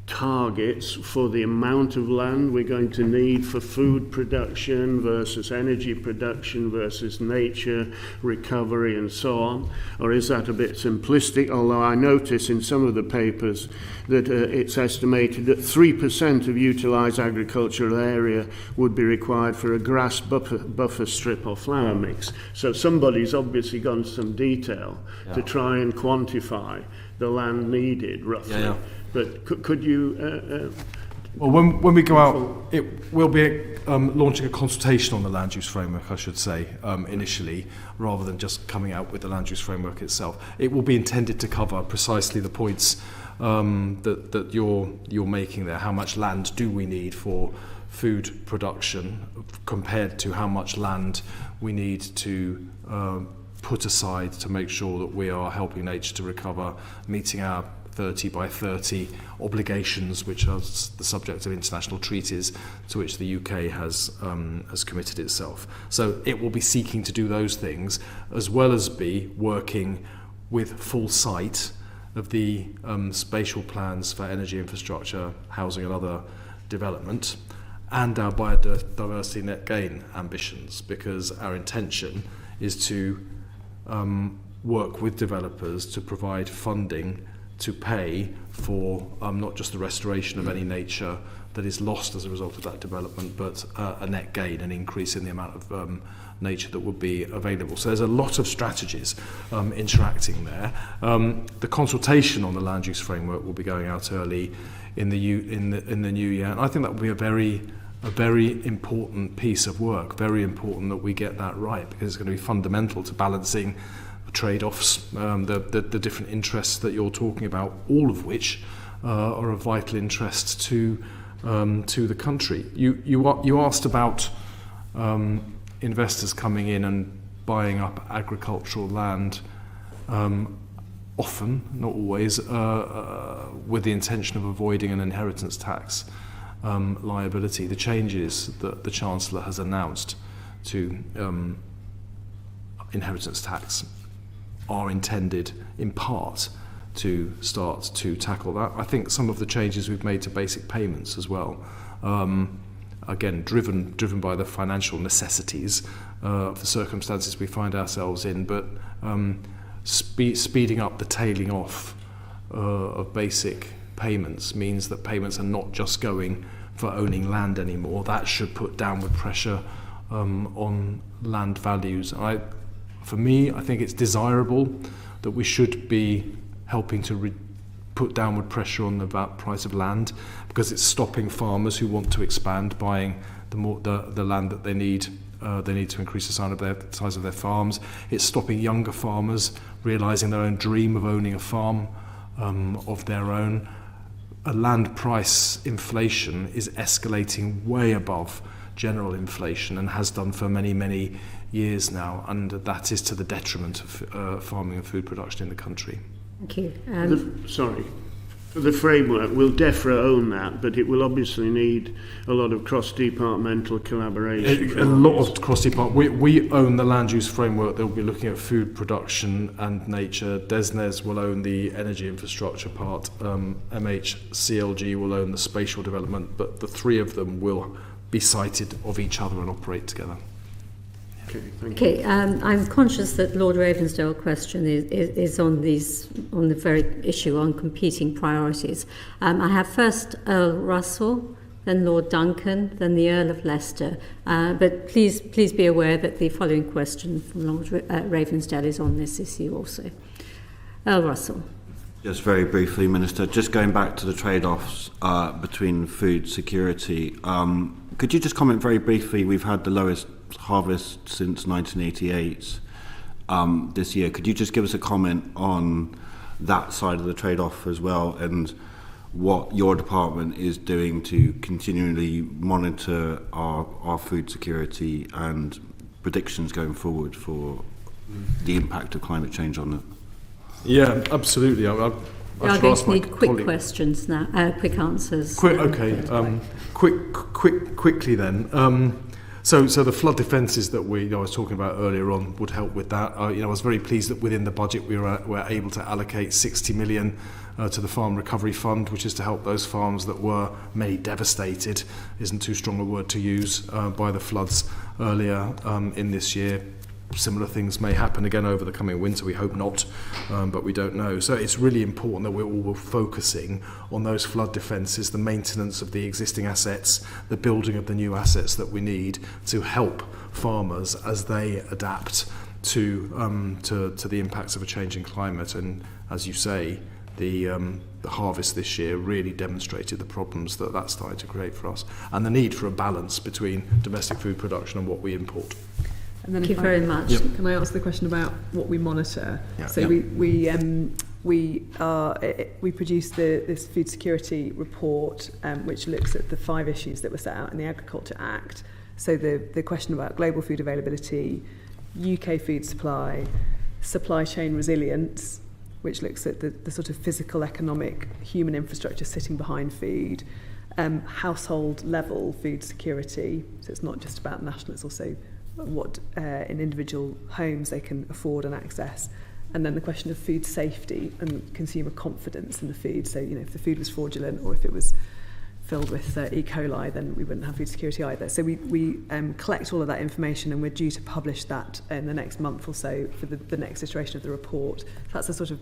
Speaker 9: targets for the amount of land we're going to need for food production versus energy production versus nature recovery and so on? Or is that a bit simplistic? Although I notice in some of the papers that it's estimated that 3% of utilised agricultural area would be required for a grass buffer strip or flower mix. So somebody's obviously gone into some detail to try and quantify the land needed roughly.
Speaker 2: Yeah.
Speaker 9: But could you...
Speaker 2: well, when we go out, we'll be launching a consultation on the land use framework, I should say, initially, rather than just coming out with the land use framework itself. It will be intended to cover precisely the points that you're making there. How much land do we need for food production compared to how much land we need to put aside to make sure that we are helping nature to recover, meeting our 30 by 30 obligations, which are the subject of international treaties to which the UK has committed itself. So it will be seeking to do those things, as well as be working with full sight of the spatial plans for energy infrastructure, housing and other development, and our biodiversity net gain ambitions, because our intention is to work with developers to provide funding to pay for not just the restoration of any nature that is lost as a result of that development, but a net gain, an increase in the amount of nature that would be available. So there's a lot of strategies interacting there. The consultation on the land use framework will be going out early in the new year, and I think that will be a very important piece of work. Very important that we get that right, because it's going to be fundamental to balancing trade-offs, the different interests that you're talking about, all of which are of vital interest to the country. You asked about investors coming in and buying up agricultural land, often, not always, with the intention of avoiding an inheritance tax liability. The changes that the Chancellor has announced to inheritance tax are intended in part to start to tackle that. I think some of the changes we've made to basic payments as well, again driven by the financial necessities of the circumstances we find ourselves in, but speeding up the tailing off of basic payments means that payments are not just going for owning land anymore. That should put downward pressure on land values. For me, I think it's desirable that we should be helping to put downward pressure on the price of land, because it's stopping farmers who want to expand buying the land that they need. They need to increase the size of their farms. It's stopping younger farmers realising their own dream of owning a farm of their own. A land price inflation is escalating way above general inflation and has done for many, many years now, and that is to the detriment of farming and food production in the country.
Speaker 1: Thank you.
Speaker 9: The framework, will Defra own that, but it will obviously need a lot of cross-departmental collaboration.
Speaker 2: A lot of cross-departmental. We own the land use framework. They'll be looking at food production and nature. DESNES will own the energy infrastructure part. MHCLG will own the spatial development, but the three of them will be sighted of each other and operate together.
Speaker 1: Okay, I'm conscious that Lord Ravensdale's question is on the very issue on competing priorities. I have first Earl Russell, then Lord Duncan, then the Earl of Leicester. But please be aware that the following question from Lord Ravensdale is on this issue also. Earl Russell.
Speaker 5: Just very briefly, Minister, just going back to the trade-offs between food security, could you just comment very briefly? We've had the lowest harvest since 1988 this year. Could you just give us a comment on that side of the trade-off as well, and what your department is doing to continually monitor our food security and predictions going forward for the impact of climate change on it?
Speaker 2: Yeah, absolutely.
Speaker 1: We are going to need quick questions now, quick answers.
Speaker 2: Quickly then. So the flood defences that I was talking about earlier on would help with that. I was very pleased that within the budget we were able to allocate 60 million to the Farm Recovery Fund, which is to help those farms that were many devastated, isn't too strong a word to use, by the floods earlier in this year. Similar things may happen again over the coming winter. We hope not, but we don't know. So it's really important that we're all focusing on those flood defences, the maintenance of the existing assets, the building of the new assets that we need to help farmers as they adapt to the impacts of a changing climate. And as you say, the harvest this year really demonstrated the problems that started to create for us, and the need for a balance between domestic food production and what we import.
Speaker 3: And then
Speaker 1: Thank you very much.
Speaker 3: Can I answer the question about what we monitor?
Speaker 2: Yeah.
Speaker 3: So we produced this food security report, which looks at the 5 issues that were set out in the Agriculture Act. So the question about global food availability, UK food supply chain resilience, which looks at the sort of physical, economic, human infrastructure sitting behind food, household level food security. So it's not just about national, it's also what in individual homes they can afford and access. And then the question of food safety and consumer confidence in the food. So, if the food was fraudulent or if it was filled with E. coli, then we wouldn't have food security either. So we collect all of that information, and we're due to publish that in the next month or so for the next iteration of the report. That's a sort of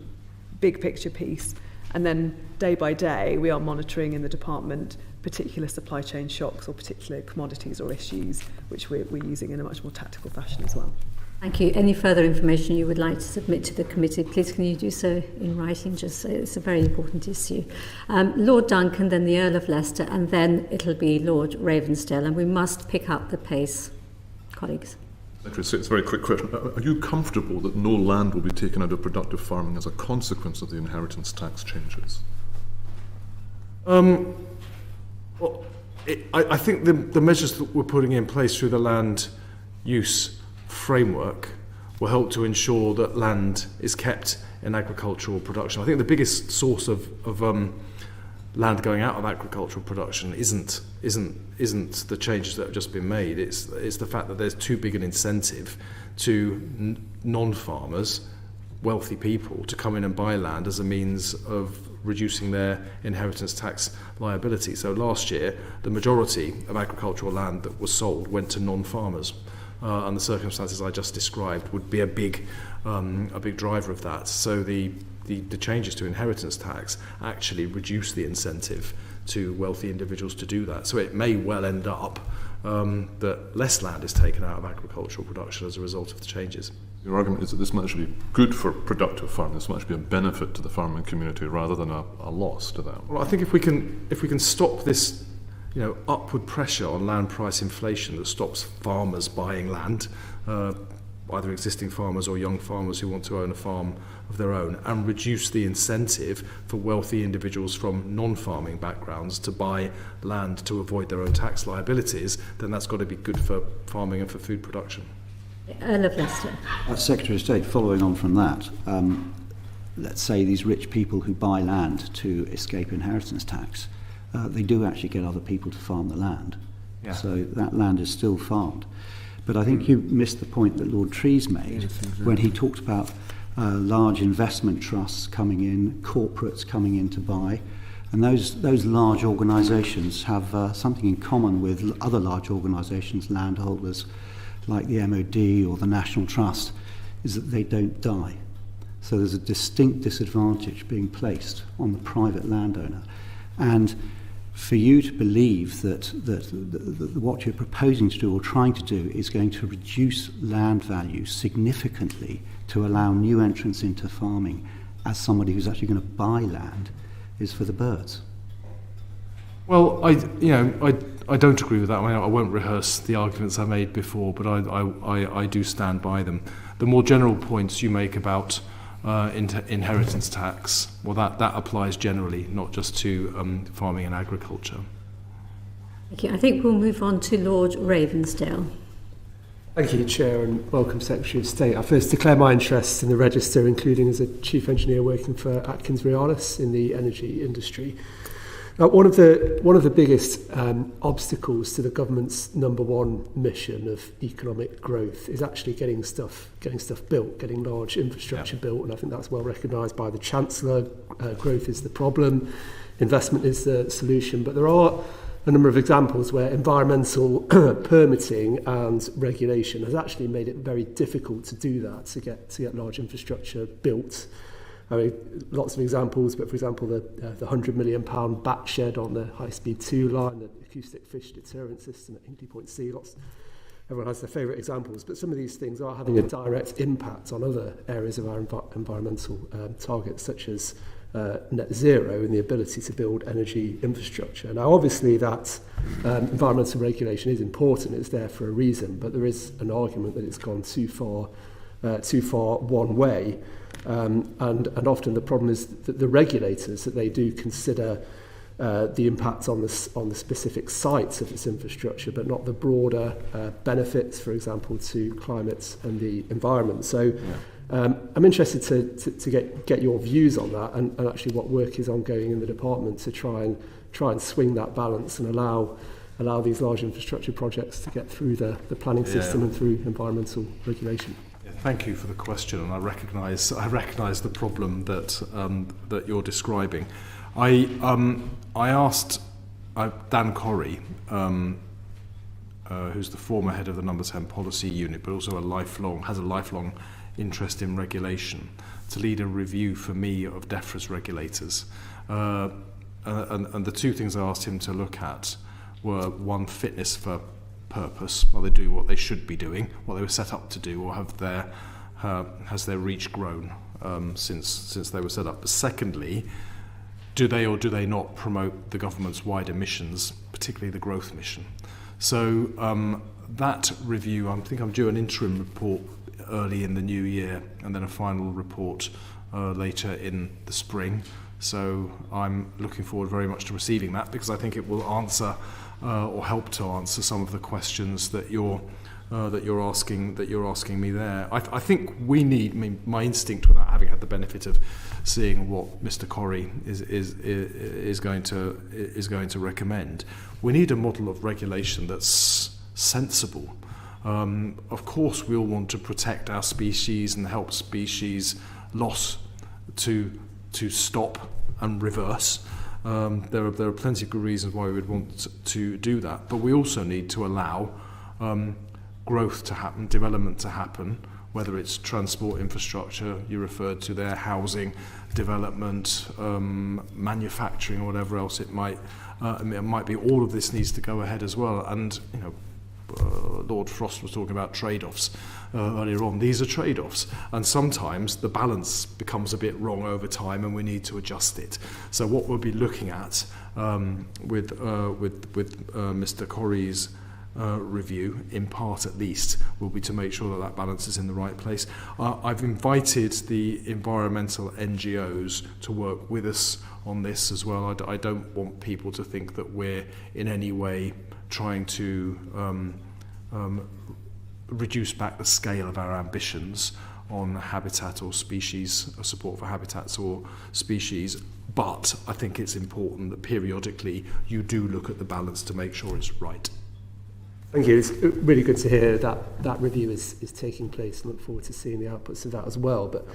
Speaker 3: big picture piece. And then day by day, we are monitoring in the department particular supply chain shocks or particular commodities or issues, which we're using in a much more tactical fashion as well.
Speaker 1: Thank you. Any further information you would like to submit to the committee, please can you do so in writing? Just it's a very important issue. Lord Duncan, then the Earl of Leicester, and then it'll be Lord Ravensdale, and we must pick up the pace, colleagues.
Speaker 10: It's a very quick question. Are you comfortable that no land will be taken out of productive farming as a consequence of the inheritance tax changes?
Speaker 2: I think the measures that we're putting in place through the land use framework will help to ensure that land is kept in agricultural production. I think the biggest source of land going out of agricultural production isn't the changes that have just been made. It's the fact that there's too big an incentive to non-farmers, wealthy people, to come in and buy land as a means of reducing their inheritance tax liability. So last year, the majority of agricultural land that was sold went to non-farmers. And the circumstances I just described would be a big driver of that. So the changes to inheritance tax actually reduce the incentive to wealthy individuals to do that. So it may well end up that less land is taken out of agricultural production as a result of the changes.
Speaker 10: Your argument is that this might actually be good for productive farming. This might actually be a benefit to the farming community rather than a loss to them.
Speaker 2: Well, I think if we can stop this upward pressure on land price inflation that stops farmers buying land, either existing farmers or young farmers who want to own a farm of their own, and reduce the incentive for wealthy individuals from non-farming backgrounds to buy land to avoid their own tax liabilities, then that's got to be good for farming and for food production.
Speaker 1: Earl of Leicester.
Speaker 6: Secretary of State, following on from that, let's say these rich people who buy land to escape inheritance tax, they do actually get other people to farm the land. Yeah. So that land is still farmed. But I think you missed the point that Lord Trees made when he talked about large investment trusts coming in, corporates coming in to buy. And those large organisations have something in common with other large organisations, landholders like the MOD or the National Trust, is that they don't die. So there's a distinct disadvantage being placed on the private landowner. And for you to believe that what you're proposing to do or trying to do is going to reduce land value significantly to allow new entrants into farming as somebody who's actually going to buy land is for the birds.
Speaker 2: Well, I don't agree with that. I won't rehearse the arguments I made before, but I do stand by them. The more general points you make about inheritance tax, well, that applies generally, not just to farming and agriculture.
Speaker 1: Thank you. I think we'll move on to Lord Ravensdale.
Speaker 12: Thank you, Chair, and welcome, Secretary of State. I first declare my interest in the register, including as a Chief Engineer working for Atkins Realis in the energy industry. Now, one of the biggest obstacles to the government's number one mission of economic growth is actually getting stuff built, getting large infrastructure built, and I think that's well recognised by the Chancellor. Growth is the problem, investment is the solution, but there are a number of examples where environmental permitting and regulation has actually made it very difficult to do that, to get large infrastructure built. I mean, lots of examples, but for example, the £100 million bat shed on the high-speed 2 line, the acoustic fish deterrent system at Hinkley Point C. Everyone has their favourite examples, but some of these things are having a direct impact on other areas of our environmental targets, such as net zero and the ability to build energy infrastructure. Now, obviously, that environmental regulation is important; it's there for a reason. But there is an argument that it's gone too far one way. And often the problem is that the regulators, that they do consider the impact on the specific sites of its infrastructure, but not the broader benefits, for example, to climate and the environment. So I'm interested to get your views on that and actually what work is ongoing in the department to try and swing that balance and allow these large infrastructure projects to get through the planning system and through environmental regulation.
Speaker 2: Thank you for the question, and I recognise the problem that you're describing. I asked Dan Corrie, who's the former head of the Number 10 Policy Unit, but also has a lifelong interest in regulation, to lead a review for me of Defra's regulators. And the two things I asked him to look at were, one, fitness for purpose. Are they doing what they should be doing, what they were set up to do, or has their reach grown since they were set up? But secondly, do they or do they not promote the government's wider missions, particularly the growth mission? So that review, I think I'm due an interim report early in the new year and then a final report later in the spring. So I'm looking forward very much to receiving that, because I think it will answer or help to answer some of the questions that you're asking me there. I think we need. I mean, my instinct, without having had the benefit of seeing what Mr. Corrie is going to recommend, we need a model of regulation that's sensible. Of course, we all want to protect our species and help species loss to stop and reverse. There are plenty of good reasons why we would want to do that, but we also need to allow growth to happen, development to happen, whether it's transport infrastructure, you referred to there, housing, development, manufacturing, or whatever else it might be. All of this needs to go ahead as well. And Lord Frost was talking about trade-offs earlier on. These are trade-offs, and sometimes the balance becomes a bit wrong over time, and we need to adjust it. So what we'll be looking at with Mr. Corrie's review, in part at least, will be to make sure that balance is in the right place. I've invited the environmental NGOs to work with us on this as well. I don't want people to think that we're in any way trying to reduce back the scale of our ambitions on habitat or species, support for habitats or species, but I think it's important that periodically you do look at the balance to make sure it's right.
Speaker 12: Thank you. It's really good to hear that review is taking place, and look forward to seeing the outputs of that as well. But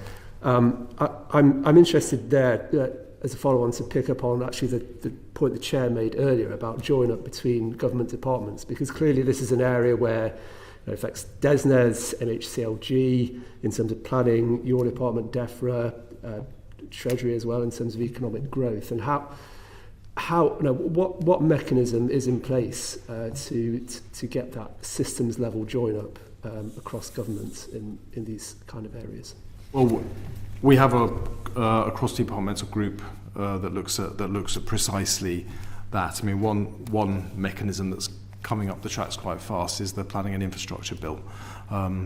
Speaker 12: I'm interested there, as a follow-on, to pick up on actually the point the Chair made earlier about join up between government departments, because clearly this is an area where it affects DESNES, NHCLG in terms of planning, your department, Defra, Treasury as well in terms of economic growth, and what mechanism is in place to get that systems level join up across governments in these kind of areas?
Speaker 2: Well, we have a cross-departmental group that looks at precisely that. I mean, one mechanism that's coming up the tracks quite fast is the Planning and Infrastructure Bill.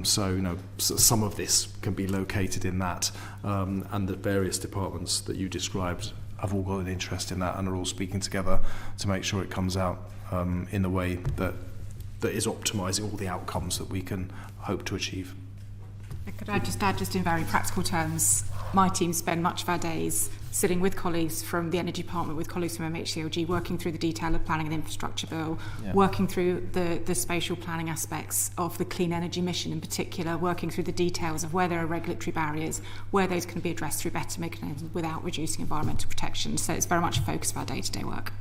Speaker 2: So some of this can be located in that, and the various departments that you described have all got an interest in that and are all speaking together to make sure it comes out in the way that is optimising all the outcomes that we can hope to achieve.
Speaker 4: Could I just add, just in very practical terms, my team spend much of our days sitting with colleagues from the Energy Department, with colleagues from MHCLG, working through the detail of Planning and Infrastructure Bill, working through the spatial planning aspects of the clean energy mission in particular, working through the details of where there are regulatory barriers, where those can be addressed through better mechanisms without reducing environmental protection. So it's very much a focus of our day-to-day work.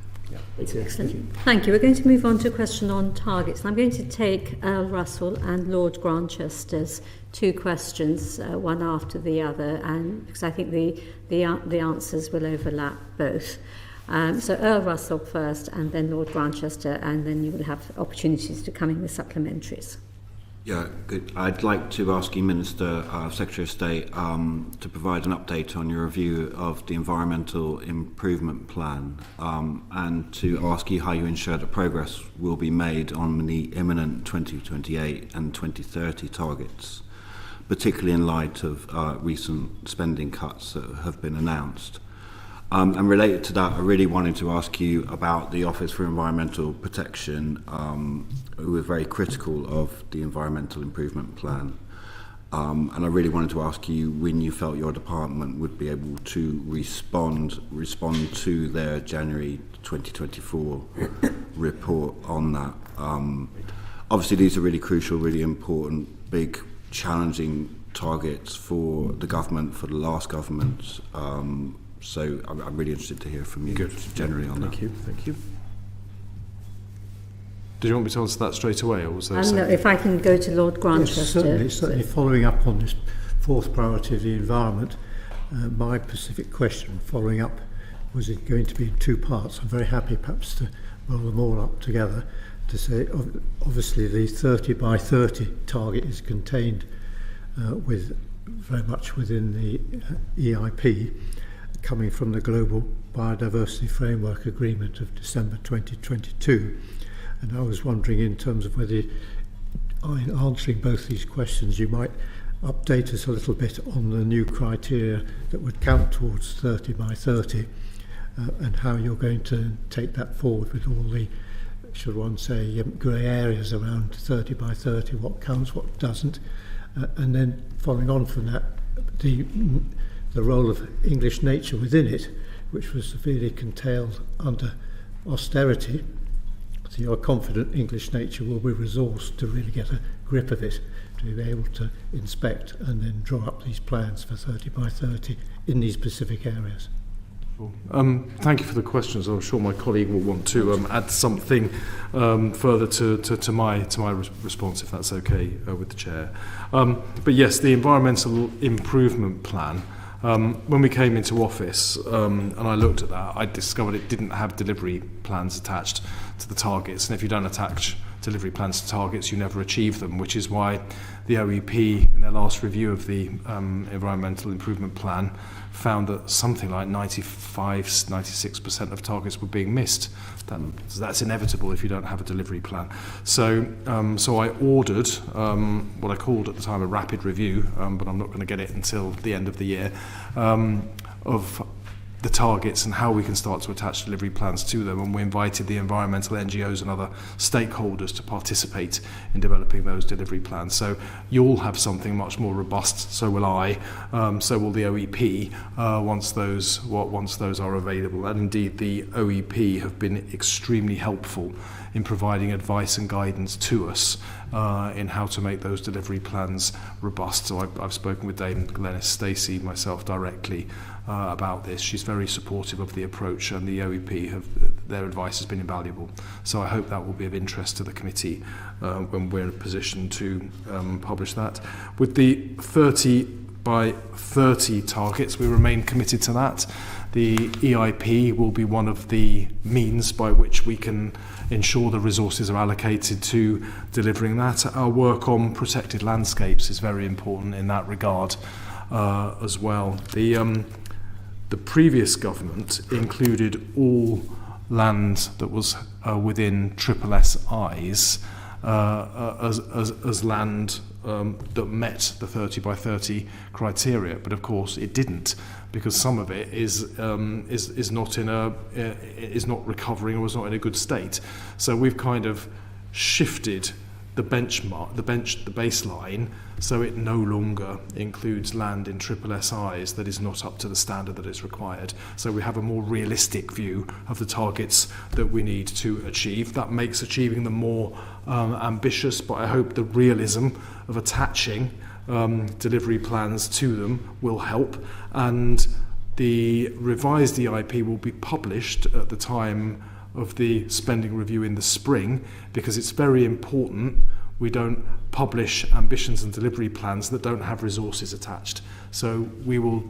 Speaker 1: Excellent. Thank you. We're going to move on to a question on targets. I'm going to take Earl Russell and Lord Grantchester's two questions, one after the other, and because I think the answers will overlap both. So Earl Russell first, and then Lord Grantchester, and then you will have opportunities to come in with supplementaries.
Speaker 5: Yeah, good. I'd like to ask you, Minister, Secretary of State, to provide an update on your review of the Environmental Improvement Plan, and to ask you how you ensure that progress will be made on the imminent 2028 and 2030 targets, particularly in light of recent spending cuts that have been announced. And related to that, I really wanted to ask you about the Office for Environmental Protection, who were very critical of the Environmental Improvement Plan. And I really wanted to ask you when you felt your department would be able to respond to their January 2024 report on that. Obviously, these are really crucial, really important, big, challenging targets for the government, for the last government. So I'm really interested to hear from you generally on that.
Speaker 2: Thank you. Did you want me to answer that straight away, or was there
Speaker 1: No, if I can go to Lord Grantchester.
Speaker 7: Yes, certainly following up on this fourth priority of the environment, my specific question following up was it going to be in two parts. I'm very happy perhaps to roll them all up together to say obviously the 30 by 30 target is contained with very much within the EIP coming from the Global Biodiversity Framework Agreement of December 2022. And I was wondering, in terms of whether, in answering both these questions, you might update us a little bit on the new criteria that would count towards 30 by 30 and how you're going to take that forward with all the, should one say, grey areas around 30 by 30, what counts, what doesn't. And then following on from that, the role of English nature within it, which was severely curtailed under austerity. So you're confident English nature will be resourced to really get a grip of it, to be able to inspect and then draw up these plans for 30 by 30 in these specific areas.
Speaker 2: Thank you for the questions. I'm sure my colleague will want to add something further to my response, if that's okay with the chair. But yes, the environmental improvement plan. When we came into office and I looked at that, I discovered it didn't have delivery plans attached to the targets. And if you don't attach delivery plans to targets, you never achieve them, which is why the OEP, in their last review of the environmental improvement plan, found that something like 96% of targets were being missed. That's inevitable if you don't have a delivery plan. So I ordered what I called at the time a rapid review, but I'm not going to get it until the end of the year, of the targets and how we can start to attach delivery plans to them. And we invited the environmental NGOs and other stakeholders to participate in developing those delivery plans. So you'll have something much more robust, so will I, so will the OEP once those are available. And indeed the OEP have been extremely helpful in providing advice and guidance to us in how to make those delivery plans robust. So I've spoken with Dame Glenys Stacey, myself directly, about this. She's very supportive of the approach, and the OEP their advice has been invaluable. So I hope that will be of interest to the committee when we're in a position to publish that. With the 30 by 30 targets, we remain committed to that. The EIP will be one of the means by which we can ensure the resources are allocated to delivering that. Our work on protected landscapes is very important in that regard as well. The previous government included all land that was within SSSI's as land that met the 30 by 30 criteria, but of course it didn't, because some of it is not recovering or is not in a good state. So we've kind of shifted the baseline, so it no longer includes land in SSSI's that is not up to the standard that is required. So we have a more realistic view of the targets that we need to achieve. That makes achieving them more ambitious, but I hope the realism of attaching delivery plans to them will help. And the revised EIP will be published at the time of the spending review in the spring, because it's very important we don't publish ambitions and delivery plans that don't have resources attached. So we will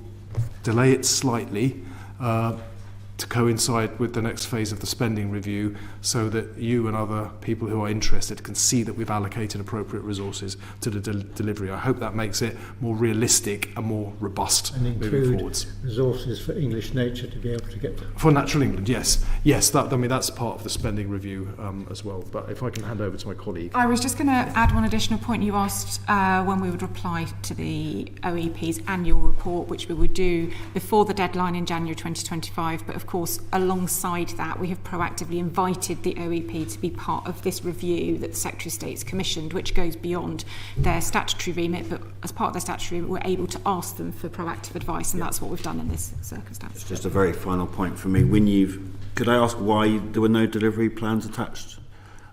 Speaker 2: delay it slightly to coincide with the next phase of the spending review, so that you and other people who are interested can see that we've allocated appropriate resources to the delivery. I hope that makes it more realistic and more robust
Speaker 7: and
Speaker 2: moving forwards.
Speaker 7: Resources for English nature to be able to get
Speaker 2: for natural England, yes. That's part of the spending review as well. But if I can hand over to my colleague.
Speaker 4: I was just going to add one additional point. You asked when we would reply to the OEP's annual report, which we would do before the deadline in January 2025. But of course, alongside that, we have proactively invited the OEP to be part of this review that the Secretary of State's commissioned, which goes beyond their statutory remit, but as part of their statutory remit, we're able to ask them for proactive advice, and that's what we've done in this circumstance.
Speaker 5: It's just a very final point for me. Could I ask why there were no delivery plans attached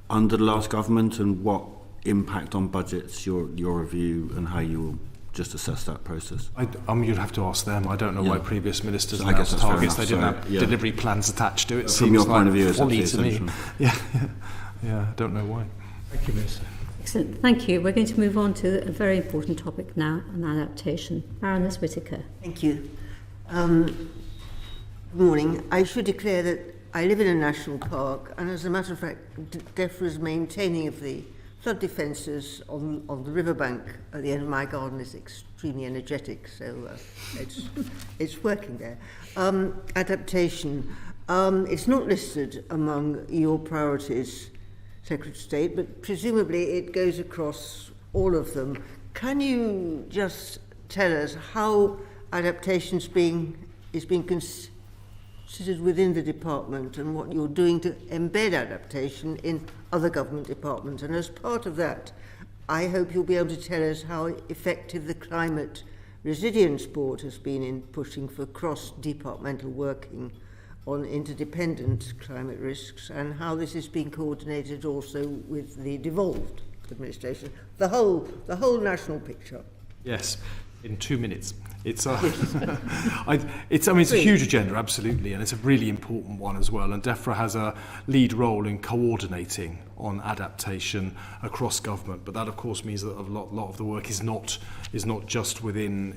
Speaker 5: under the last government, and what impact on budgets your review and how you will just assess that process?
Speaker 2: You'd have to ask them. I don't know why previous ministers
Speaker 5: So I guess
Speaker 2: announced
Speaker 5: that's fair
Speaker 2: targets. They
Speaker 5: enough.
Speaker 2: didn't have delivery plans attached to it.
Speaker 5: From
Speaker 2: Seems
Speaker 5: your
Speaker 2: like
Speaker 5: point of view, it's
Speaker 2: folly
Speaker 5: absolutely
Speaker 2: to me.
Speaker 5: essential.
Speaker 2: Yeah, I don't know why.
Speaker 7: Thank you, Minister.
Speaker 1: Excellent. Thank you. We're going to move on to a very important topic now on adaptation. Baroness Whittaker.
Speaker 13: Thank you. Good morning. I should declare that I live in a national park, and as a matter of fact, Defra's maintaining of the flood defences on the riverbank at the end of my garden is extremely energetic, so it's working there. Adaptation. It's not listed among your priorities, Secretary of State, but presumably it goes across all of them. Can you just tell us how adaptation is being considered within the department, and what you're doing to embed adaptation in other government departments? And as part of that, I hope you'll be able to tell us how effective the Climate Resilience Board has been in pushing for cross-departmental working on interdependent climate risks, and how this is being coordinated also with the devolved administration, the whole national picture.
Speaker 2: Yes, in 2 minutes. It's a huge agenda, absolutely, and it's a really important one as well. And Defra has a lead role in coordinating on adaptation across government. But that, of course, means that a lot of the work is not just within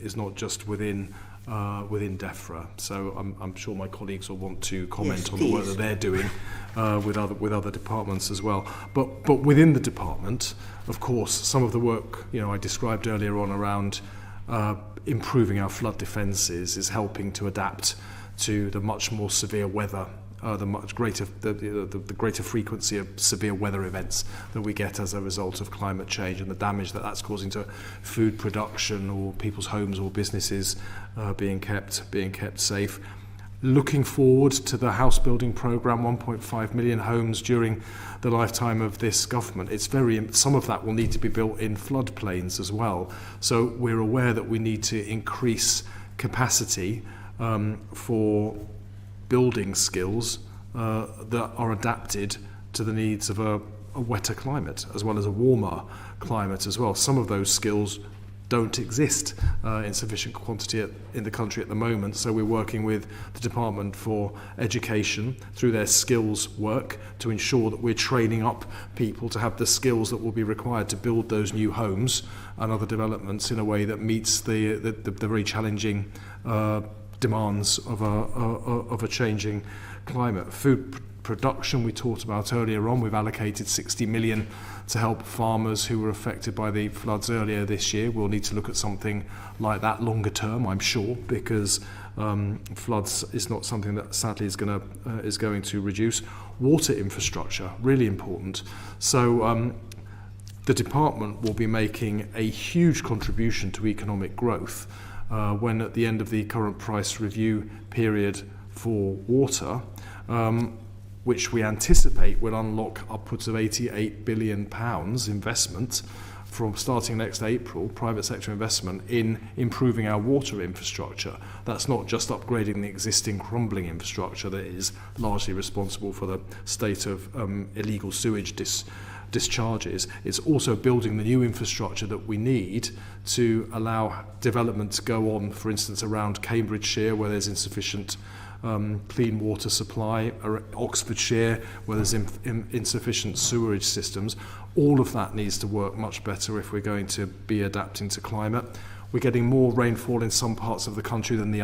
Speaker 2: Defra. So I'm sure my colleagues will want to comment on the work that they're doing with other departments as well. But within the department, of course, some of the work I described earlier on around improving our flood defences is helping to adapt to the much more severe weather, the greater frequency of severe weather events that we get as a result of climate change, and the damage that that's causing to food production or people's homes or businesses being kept safe. Looking forward to the house building programme, 1.5 million homes during the lifetime of this government. Some of that will need to be built in floodplains as well. So we're aware that we need to increase capacity for building skills that are adapted to the needs of a wetter climate as well as a warmer climate as well. Some of those skills don't exist in sufficient quantity in the country at the moment, so we're working with the Department for Education through their skills work to ensure that we're training up people to have the skills that will be required to build those new homes and other developments in a way that meets the very challenging demands of a changing climate. Food production we talked about earlier on. We've allocated 60 million to help farmers who were affected by the floods earlier this year. We'll need to look at something like that longer term, I'm sure, because floods is not something that sadly is going to reduce. Water infrastructure, really important. So the department will be making a huge contribution to economic growth when at the end of the current price review period for water, which we anticipate will unlock upwards of £88 billion investment from starting next April, private sector investment in improving our water infrastructure. That's not just upgrading the existing crumbling infrastructure that is largely responsible for the state of illegal sewage discharges. It's also building the new infrastructure that we need to allow development to go on, for instance, around Cambridgeshire, where there's insufficient clean water supply, or Oxfordshire, where there's insufficient sewerage systems. All of that needs to work much better if we're going to be adapting to climate. We're getting more rainfall in some parts of the country than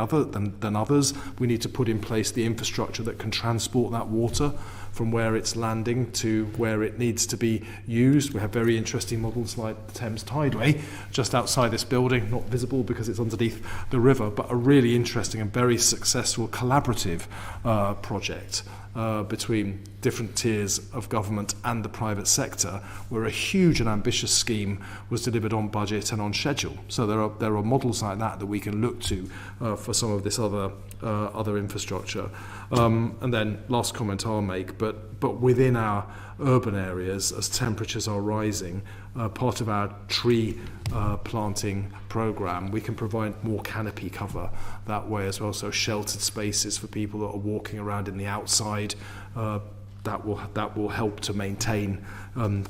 Speaker 2: others. We need to put in place the infrastructure that can transport that water from where it's landing to where it needs to be used. We have very interesting models like the Thames Tideway just outside this building, not visible because it's underneath the river, but a really interesting and very successful collaborative project between different tiers of government and the private sector, where a huge and ambitious scheme was delivered on budget and on schedule. So there are models like that we can look to for some of this other infrastructure. And then last comment I'll make, but within our urban areas, as temperatures are rising, part of our tree planting program, we can provide more canopy cover that way as well, so sheltered spaces for people that are walking around in the outside. That will help to maintain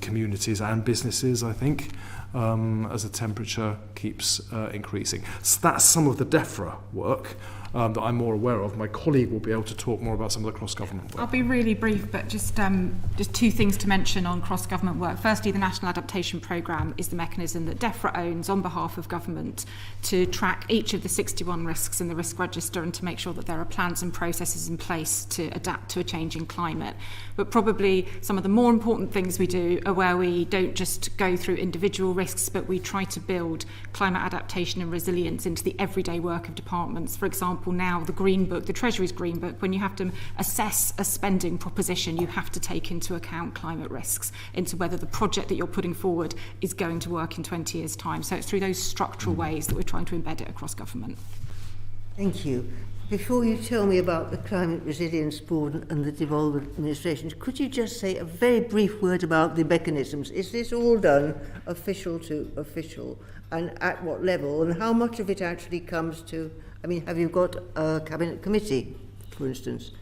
Speaker 2: communities and businesses, I think, as the temperature keeps increasing. So that's some of the Defra work that I'm more aware of. My colleague will be able to talk more about some of the cross-government work.
Speaker 4: I'll be really brief, but just two things to mention on cross-government work. Firstly, the National Adaptation Programme is the mechanism that Defra owns on behalf of government to track each of the 61 risks in the risk register and to make sure that there are plans and processes in place to adapt to a changing climate. But probably some of the more important things we do are where we don't just go through individual risks, but we try to build climate adaptation and resilience into the everyday work of departments. For example, now the Green Book, the Treasury's Green Book, when you have to assess a spending proposition, you have to take into account climate risks, into whether the project that you're putting forward is going to work in 20 years' time. So it's through those structural ways that we're trying to embed it across government.
Speaker 13: Thank you. Before you tell me about the Climate Resilience Board and the devolved administrations, could you just say a very brief word about the mechanisms? Is this all done official to official, and at what level, and how much of it actually comes to, I mean, have you got a cabinet committee, for instance?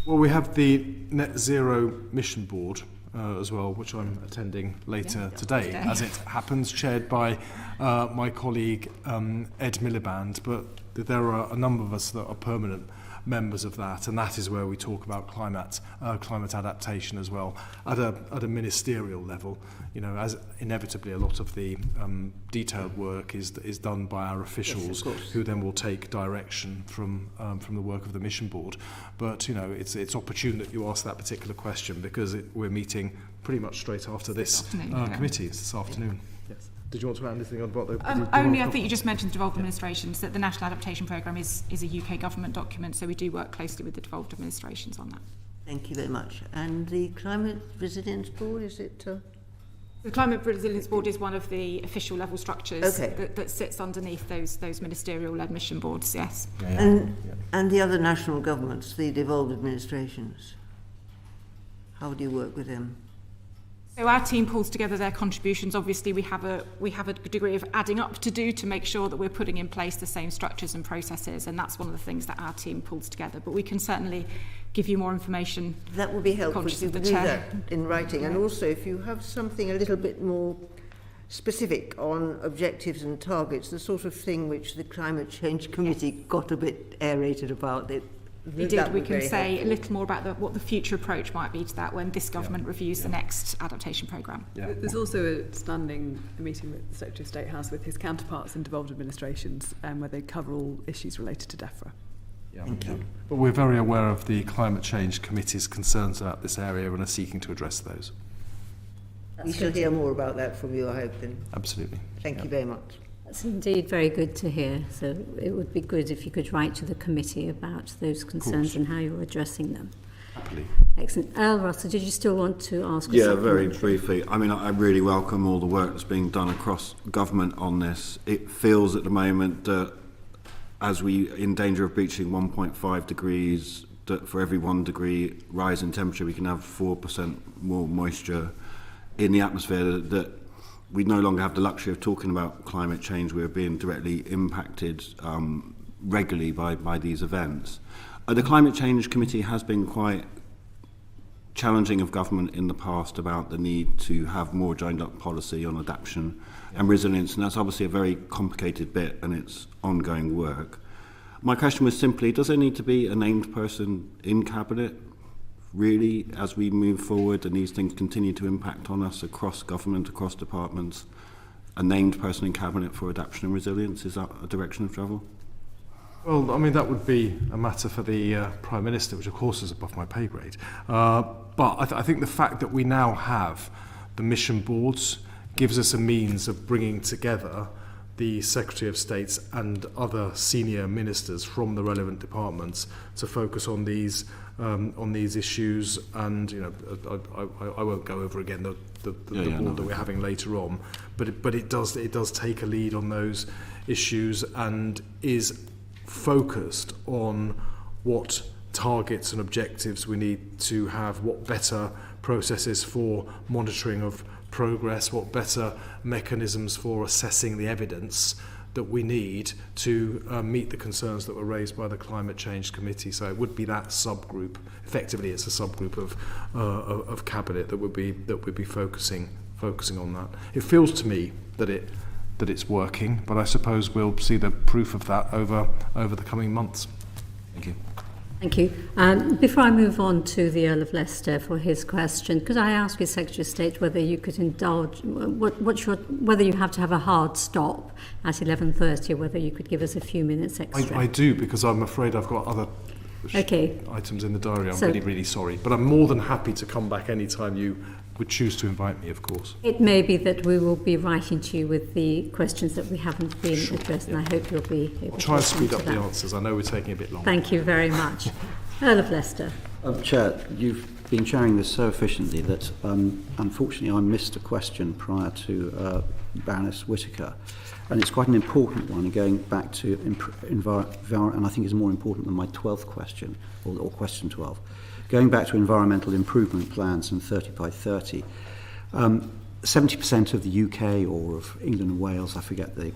Speaker 2: Well, we have the Net Zero Mission Board as well, which I'm attending later today, as it happens, chaired by my colleague Ed Miliband, but there are a number of us that are permanent members of that, and that is where we talk about climate adaptation as well at a ministerial level. You know, as inevitably a lot of the detailed work is done by our officials, yes, who then will take direction from the work of the mission board. But you know, it's opportune that you ask that particular question because we're meeting pretty much straight after this committee. It's this afternoon. Yes. Did you want to add anything about the
Speaker 4: only, I think you just mentioned devolved administrations, that the National Adaptation Programme is a UK government document, so we do work closely with the devolved administrations on that.
Speaker 13: Thank you very much. And the Climate Resilience Board, is it?
Speaker 4: The Climate Resilience Board is one of the official level structures that sits underneath those ministerial-led mission boards, yes.
Speaker 13: And the other national governments, the devolved administrations, how do you work with them?
Speaker 4: So our team pulls together their contributions. Obviously, we have a degree of adding up to do to make sure that we're putting in place the same structures and processes, and that's one of the things that our team pulls together. But we can certainly give you more information.
Speaker 13: That would be helpful if you could do that in writing. And also, if you have something a little bit more specific on objectives and targets, the sort of thing which the Climate Change Committee got a bit aerated about it.
Speaker 4: We did. We can say a little more about what the future approach might be to that when this government reviews the next adaptation programme.
Speaker 3: Yeah. There's also a standing meeting that the Secretary of State has with his counterparts in devolved administrations where they cover all issues related to Defra.
Speaker 2: Yeah. Thank you. But we're very aware of the Climate Change Committee's concerns about this area and are seeking to address those.
Speaker 13: We shall hear more about that from you, I hope, then.
Speaker 2: Absolutely.
Speaker 13: Thank you very much.
Speaker 1: That's indeed very good to hear. So it would be good if you could write to the committee about those concerns and how you're addressing them.
Speaker 2: Happily.
Speaker 1: Excellent. Earl Russell, did you still want to ask?
Speaker 5: Yeah, very briefly. I mean, I really welcome all the work that's being done across government on this. It feels at the moment that as we in danger of breaching 1.5 degrees, that for every 1 degree rise in temperature, we can have 4% more moisture in the atmosphere, that we no longer have the luxury of talking about climate change. We're being directly impacted regularly by these events. The Climate Change Committee has been quite challenging of government in the past about the need to have more joined-up policy on adaptation and resilience, and that's obviously a very complicated bit, and it's ongoing work. My question was simply, does there need to be a named person in Cabinet, really, as we move forward and these things continue to impact on us across government, across departments, a named person in Cabinet for adaptation and resilience? Is that a direction of travel?
Speaker 2: Well, I mean, that would be a matter for the Prime Minister, which of course is above my pay grade. But I think the fact that we now have the mission boards gives us a means of bringing together the Secretary of States and other senior ministers from the relevant departments to focus on these issues. And I won't go over again the board that we're having later on, but it does take a lead on those issues and is focused on what targets and objectives we need to have, what better processes for monitoring of progress, what better mechanisms for assessing the evidence that we need to meet the concerns that were raised by the Climate Change Committee. So it would be that subgroup. Effectively, it's a subgroup of cabinet that would be focusing on that. It feels to me that it's working, but I suppose we'll see the proof of that over the coming months. Thank you.
Speaker 1: Thank you. Before I move on to the Earl of Leicester for his question, could I ask you, Secretary of State, whether you could indulge, whether you have to have a hard stop at 11:30, or whether you could give us a few minutes extra?
Speaker 2: I do, because I'm afraid I've got other items in the diary. I'm really, really sorry. But I'm more than happy to come back any time you would choose to invite me, of course.
Speaker 1: It may be that we will be writing to you with the questions that we haven't been addressed, and I hope you'll be able to
Speaker 2: try and speed up
Speaker 1: that.
Speaker 2: the answers. I know we're taking a bit long.
Speaker 1: Thank you very much. Earl of Leicester.
Speaker 6: Chair, you've been chairing this so efficiently that unfortunately I missed a question prior to Baroness Whittaker, and it's quite an important one, going back to and I think it's more important than my 12th question, or question 12. Going back to environmental improvement plans and 30 by 30, 70% of the UK, or of England and Wales, I forget the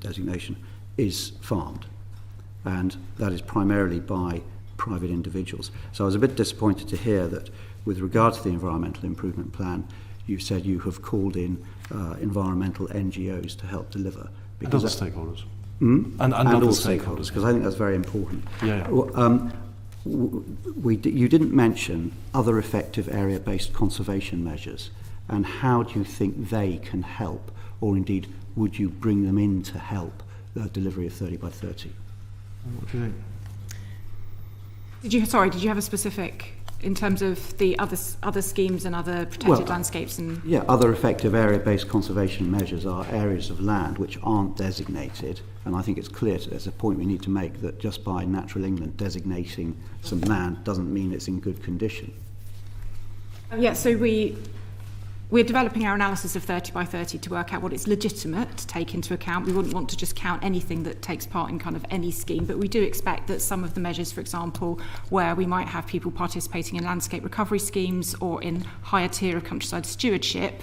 Speaker 6: designation, is farmed. And that is primarily by private individuals. So I was a bit disappointed to hear that with regard to the environmental improvement plan, you said you have called in environmental NGOs to help deliver.
Speaker 2: And other stakeholders.
Speaker 6: And
Speaker 2: other
Speaker 6: all stakeholders, because I think that's very important. You didn't mention other effective area-based conservation measures, and how do you think they can help, or indeed would you bring them in to help the delivery of 30 by 30?
Speaker 2: What do you think?
Speaker 4: Did you have a specific in terms of the other schemes and other protected landscapes? And
Speaker 6: yeah, other effective area-based conservation measures are areas of land which aren't designated, and I think it's clear there's a point we need to make that just by Natural England designating some land doesn't mean it's in good condition.
Speaker 4: So we're developing our analysis of 30 by 30 to work out what it's legitimate to take into account. We wouldn't want to just count anything that takes part in kind of any scheme, but we do expect that some of the measures, for example, where we might have people participating in landscape recovery schemes or in higher tier of countryside stewardship,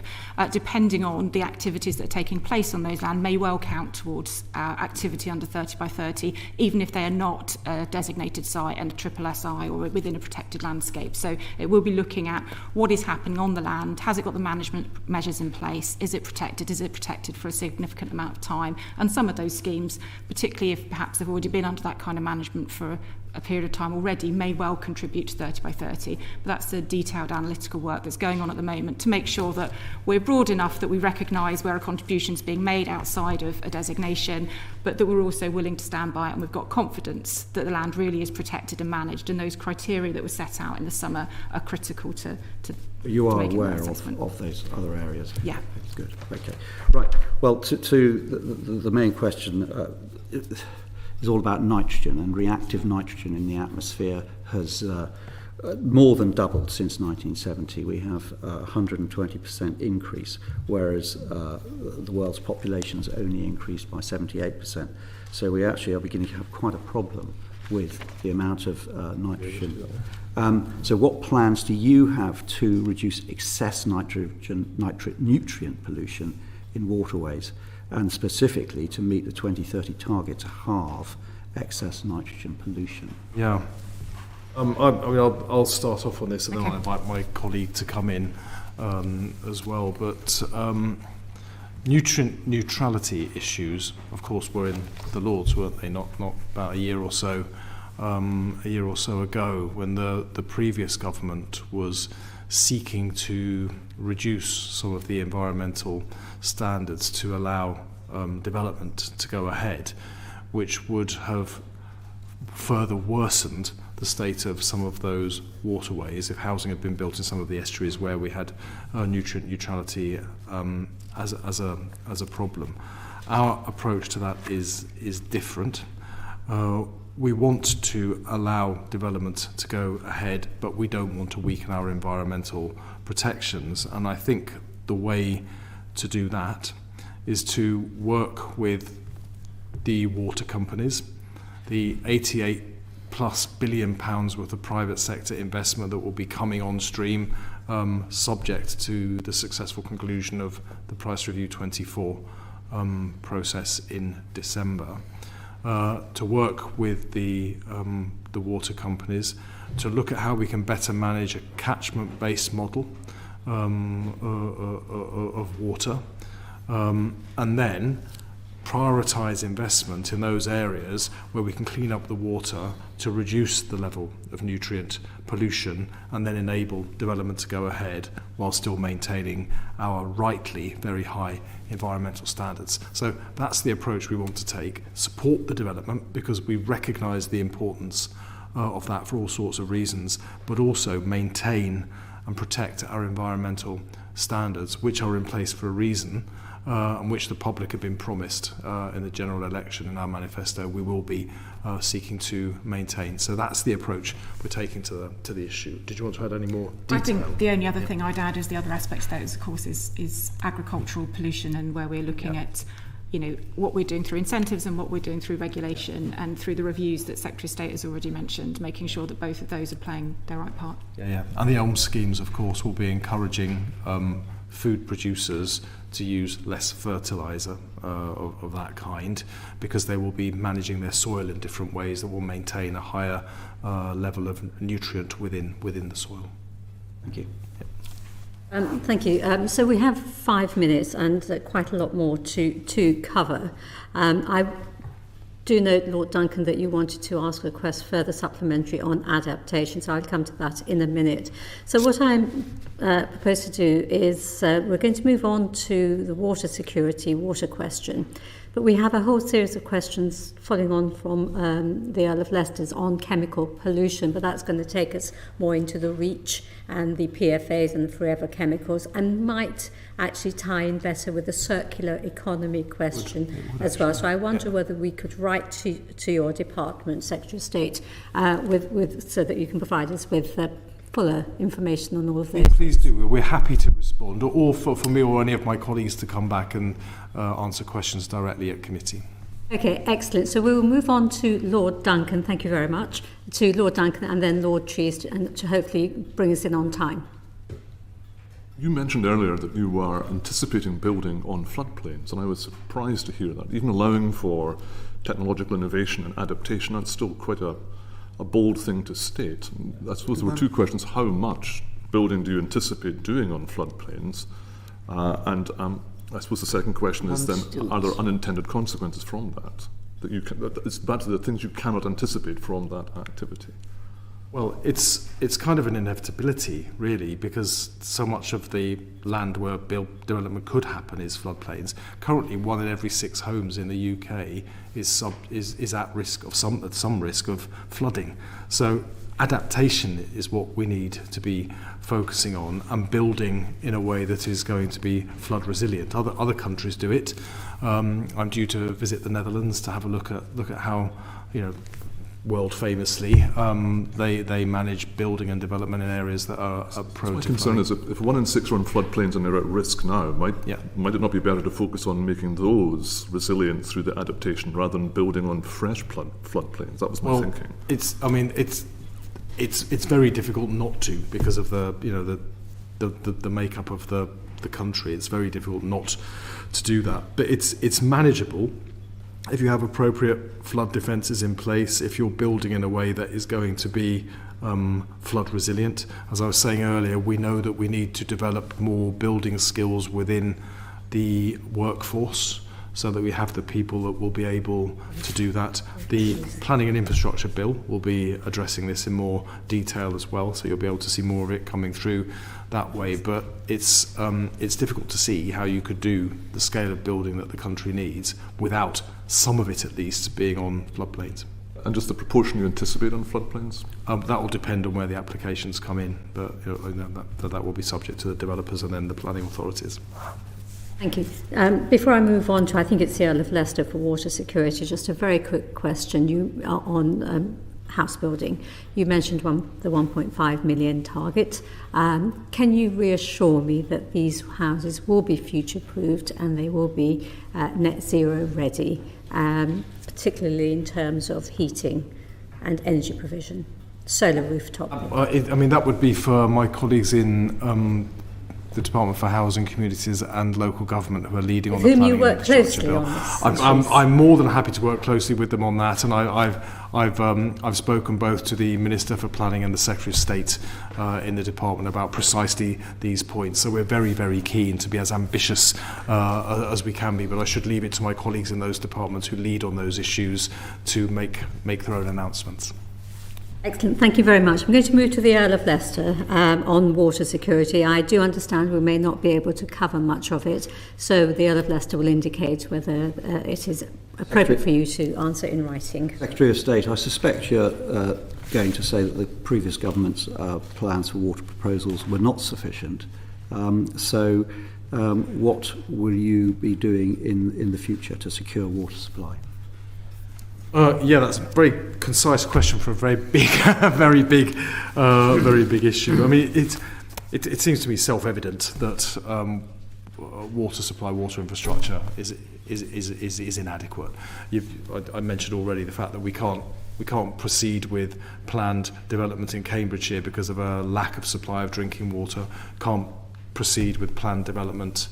Speaker 4: depending on the activities that are taking place on those land, may well count towards activity under 30 by 30, even if they are not a designated site and a triple SI or within a protected landscape. So it will be looking at what is happening on the land. Has it got the management measures in place? Is it protected? Is it protected for a significant amount of time? And some of those schemes, particularly if perhaps they've already been under that kind of management for a period of time already, may well contribute to 30 by 30. But that's the detailed analytical work that's going on at the moment to make sure that we're broad enough that we recognise where a contribution is being made outside of a designation, but that we're also willing to stand by it, and we've got confidence that the land really is protected and managed, and those criteria that were set out in the summer are critical to
Speaker 6: you are
Speaker 4: making
Speaker 6: aware
Speaker 4: that assessment.
Speaker 6: of those other areas?
Speaker 4: Yeah.
Speaker 6: Good. Okay. Right. Well, to the main question is all about nitrogen, and reactive nitrogen in the atmosphere has more than doubled since 1970. We have a 120% increase, whereas the world's population has only increased by 78%. So we actually are beginning to have quite a problem with the amount of nitrogen. So what plans do you have to reduce excess nutrient pollution in waterways, and specifically to meet the 2030 target to halve excess nitrogen pollution?
Speaker 2: Yeah. I'll start off on this, and then I'll invite my colleague to come in as well. But nutrient neutrality issues, of course, were in the Lords, weren't they? Not about a year or so ago, when the previous government was seeking to reduce some of the environmental standards to allow development to go ahead, which would have further worsened the state of some of those waterways if housing had been built in some of the estuaries where we had nutrient neutrality as a problem. Our approach to that is different. We want to allow development to go ahead, but we don't want to weaken our environmental protections. And I think the way to do that is to work with the water companies, the 88+ billion pounds worth of private sector investment that will be coming on stream, subject to the successful conclusion of the Price Review 24 process in December. To work with the water companies to look at how we can better manage a catchment-based model of water, and then prioritise investment in those areas where we can clean up the water to reduce the level of nutrient pollution and then enable development to go ahead while still maintaining our rightly very high environmental standards. So that's the approach we want to take. Support the development because we recognise the importance of that for all sorts of reasons, but also maintain and protect our environmental standards, which are in place for a reason, and which the public have been promised in the general election. In our manifesto we will be seeking to maintain. So that's the approach we're taking to the issue. Did you want to add any more detail?
Speaker 4: I think the only other thing I'd add is the other aspects there, of course, is agricultural pollution, and where we're looking at what we're doing through incentives and what we're doing through regulation and through the reviews that Secretary of State has already mentioned, making sure that both of those are playing their right part.
Speaker 2: And the ELM schemes, of course, will be encouraging food producers to use less fertiliser of that kind, because they will be managing their soil in different ways that will maintain a higher level of nutrient within the soil.
Speaker 6: Thank you.
Speaker 1: Thank you. So we have 5 minutes and quite a lot more to cover. I do note, Lord Duncan, that you wanted to ask a question further supplementary on adaptation, so I'll come to that in a minute. So what I'm proposed to do is we're going to move on to the water security, water question. But we have a whole series of questions following on from the Earl of Leicester's on chemical pollution, but that's going to take us more into the REACH and the PFAs and the forever chemicals, and might actually tie in better with the circular economy question as well. So I wonder whether we could write to your department, Secretary of State, with so that you can provide us with fuller information on all of this.
Speaker 2: Please do. We're happy to respond, or for me or any of my colleagues to come back and answer questions directly at committee.
Speaker 1: Okay, excellent. So we will move on to Lord Duncan. Thank you very much. To Lord Duncan and then Lord Trees to hopefully bring us in on time.
Speaker 10: You mentioned earlier that you are anticipating building on floodplains, and I was surprised to hear that. Even allowing for technological innovation and adaptation, that's still quite a bold thing to state. I suppose there were two questions. How much building do you anticipate doing on floodplains? And I suppose the second question is then, are there unintended consequences from that? It's bad to the things you cannot anticipate from that activity.
Speaker 2: Well, it's kind of an inevitability, really, because so much of the land where development could happen is floodplains. Currently, 1 in every 6 homes in the UK is at risk of some risk of flooding. So adaptation is what we need to be focusing on, and building in a way that is going to be flood resilient. Other countries do it. I'm due to visit the Netherlands to have a look at how, world famously, they manage building and development in areas that are prone to. My
Speaker 10: concern is if 1 in 6 are on floodplains and they're at risk now, might it not be better to focus on making those resilient through the adaptation rather than building on fresh floodplains? That was my thinking.
Speaker 2: It's very difficult not to, because of the makeup of the country. It's very difficult not to do that, but it's manageable if you have appropriate flood defences in place, if you're building in a way that is going to be flood resilient. As I was saying earlier, we know that we need to develop more building skills within the workforce so that we have the people that will be able to do that. The Planning and Infrastructure Bill will be addressing this in more detail as well, so you'll be able to see more of it coming through that way. But it's difficult to see how you could do the scale of building that the country needs without some of it at least being on floodplains.
Speaker 10: And just the proportion you anticipate on floodplains?
Speaker 2: That will depend on where the applications come in, but that will be subject to the developers and then the planning authorities.
Speaker 1: Thank you. Before I move on to, I think it's the Earl of Leicester for water security, just a very quick question. You are on house building. You mentioned the 1.5 million target. Can you reassure me that these houses will be future-proofed and they will be net zero ready, particularly in terms of heating and energy provision, solar rooftop?
Speaker 2: That would be for my colleagues in the Department for Housing, Communities and Local Government who are leading on the planning
Speaker 1: you work
Speaker 2: and infrastructure
Speaker 1: closely
Speaker 2: bill.
Speaker 1: on this.
Speaker 2: I'm more than happy to work closely with them on that, and I've spoken both to the Minister for Planning and the Secretary of State in the department about precisely these points. So we're very, very keen to be as ambitious as we can be, but I should leave it to my colleagues in those departments who lead on those issues to make their own announcements.
Speaker 1: Excellent. Thank you very much. I'm going to move to the Earl of Leicester on water security. I do understand we may not be able to cover much of it, so the Earl of Leicester will indicate whether it is appropriate for you to answer in writing.
Speaker 6: Secretary of State, I suspect you're going to say that the previous government's plans for water proposals were not sufficient. So what will you be doing in the future to secure water supply?
Speaker 2: That's a very concise question for a very big, very big issue. I mean, it seems to me self-evident that water supply, water infrastructure is inadequate. I mentioned already the fact that we can't proceed with planned development in Cambridgeshire because of a lack of supply of drinking water. Can't proceed with planned development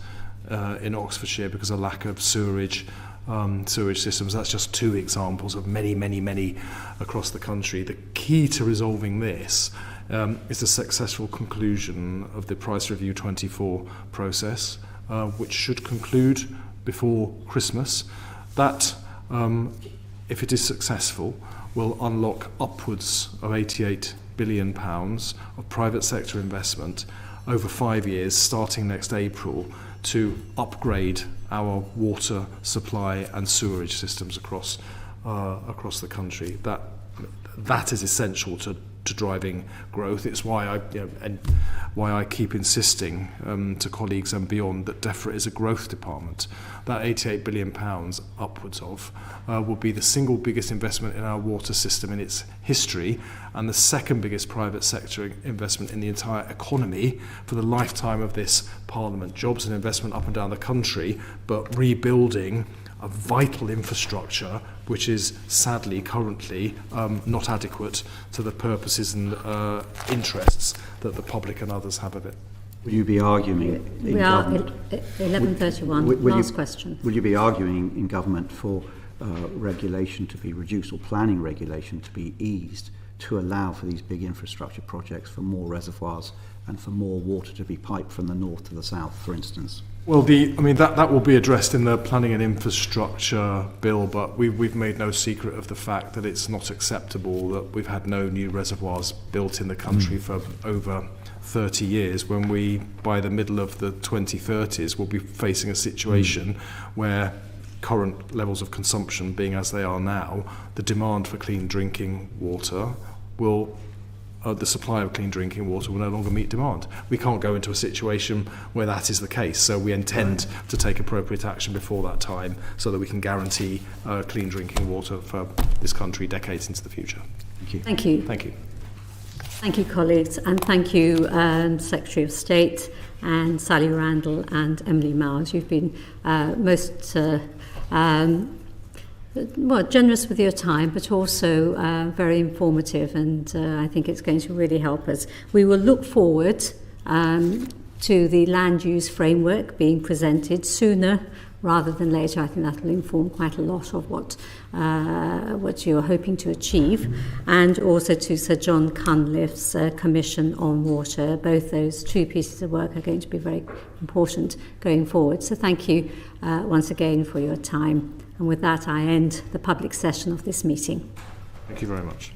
Speaker 2: in Oxfordshire because of lack of sewage systems. That's just two examples of many across the country. The key to resolving this is the successful conclusion of the Price Review 24 process, which should conclude before Christmas. That, if it is successful, will unlock upwards of £88 billion of private sector investment over 5 years, starting next April, to upgrade our water supply and sewerage systems across the country. That is essential to driving growth. It's why I keep insisting to colleagues and beyond that Defra is a growth department. That £88 billion upwards of will be the single biggest investment in our water system in its history, and the second biggest private sector investment in the entire economy for the lifetime of this Parliament. Jobs and investment up and down the country, but rebuilding a vital infrastructure which is sadly currently not adequate to the purposes and interests that the public and others have of it.
Speaker 6: Will you be arguing in government?
Speaker 1: 11:31. Last question.
Speaker 6: Will you be arguing in government for regulation to be reduced or planning regulation to be eased to allow for these big infrastructure projects, for more reservoirs and for more water to be piped from the north to the south, for instance?
Speaker 2: Well, that will be addressed in the planning and infrastructure bill, but we've made no secret of the fact that it's not acceptable that we've had no new reservoirs built in the country for over 30 years, when we, by the middle of the 2030s, will be facing a situation where current levels of consumption being as they are now, the demand for clean drinking water will the supply of clean drinking water will no longer meet demand. We can't go into a situation where that is the case, so we intend to take appropriate action before that time so that we can guarantee clean drinking water for this country decades into the future.
Speaker 6: Thank you.
Speaker 1: Thank you.
Speaker 2: Thank you.
Speaker 1: Thank you, colleagues, and thank you, Secretary of State and Sally Randall and Emily Mowers. You've been most generous with your time, but also very informative, and I think it's going to really help us. We will look forward to the land use framework being presented sooner rather than later. I think that will inform quite a lot of what you're hoping to achieve, and also to Sir John Cunliffe's Commission on Water. Both those two pieces of work are going to be very important going forward. So thank you once again for your time. And with that, I end the public session of this meeting.
Speaker 2: Thank you very much.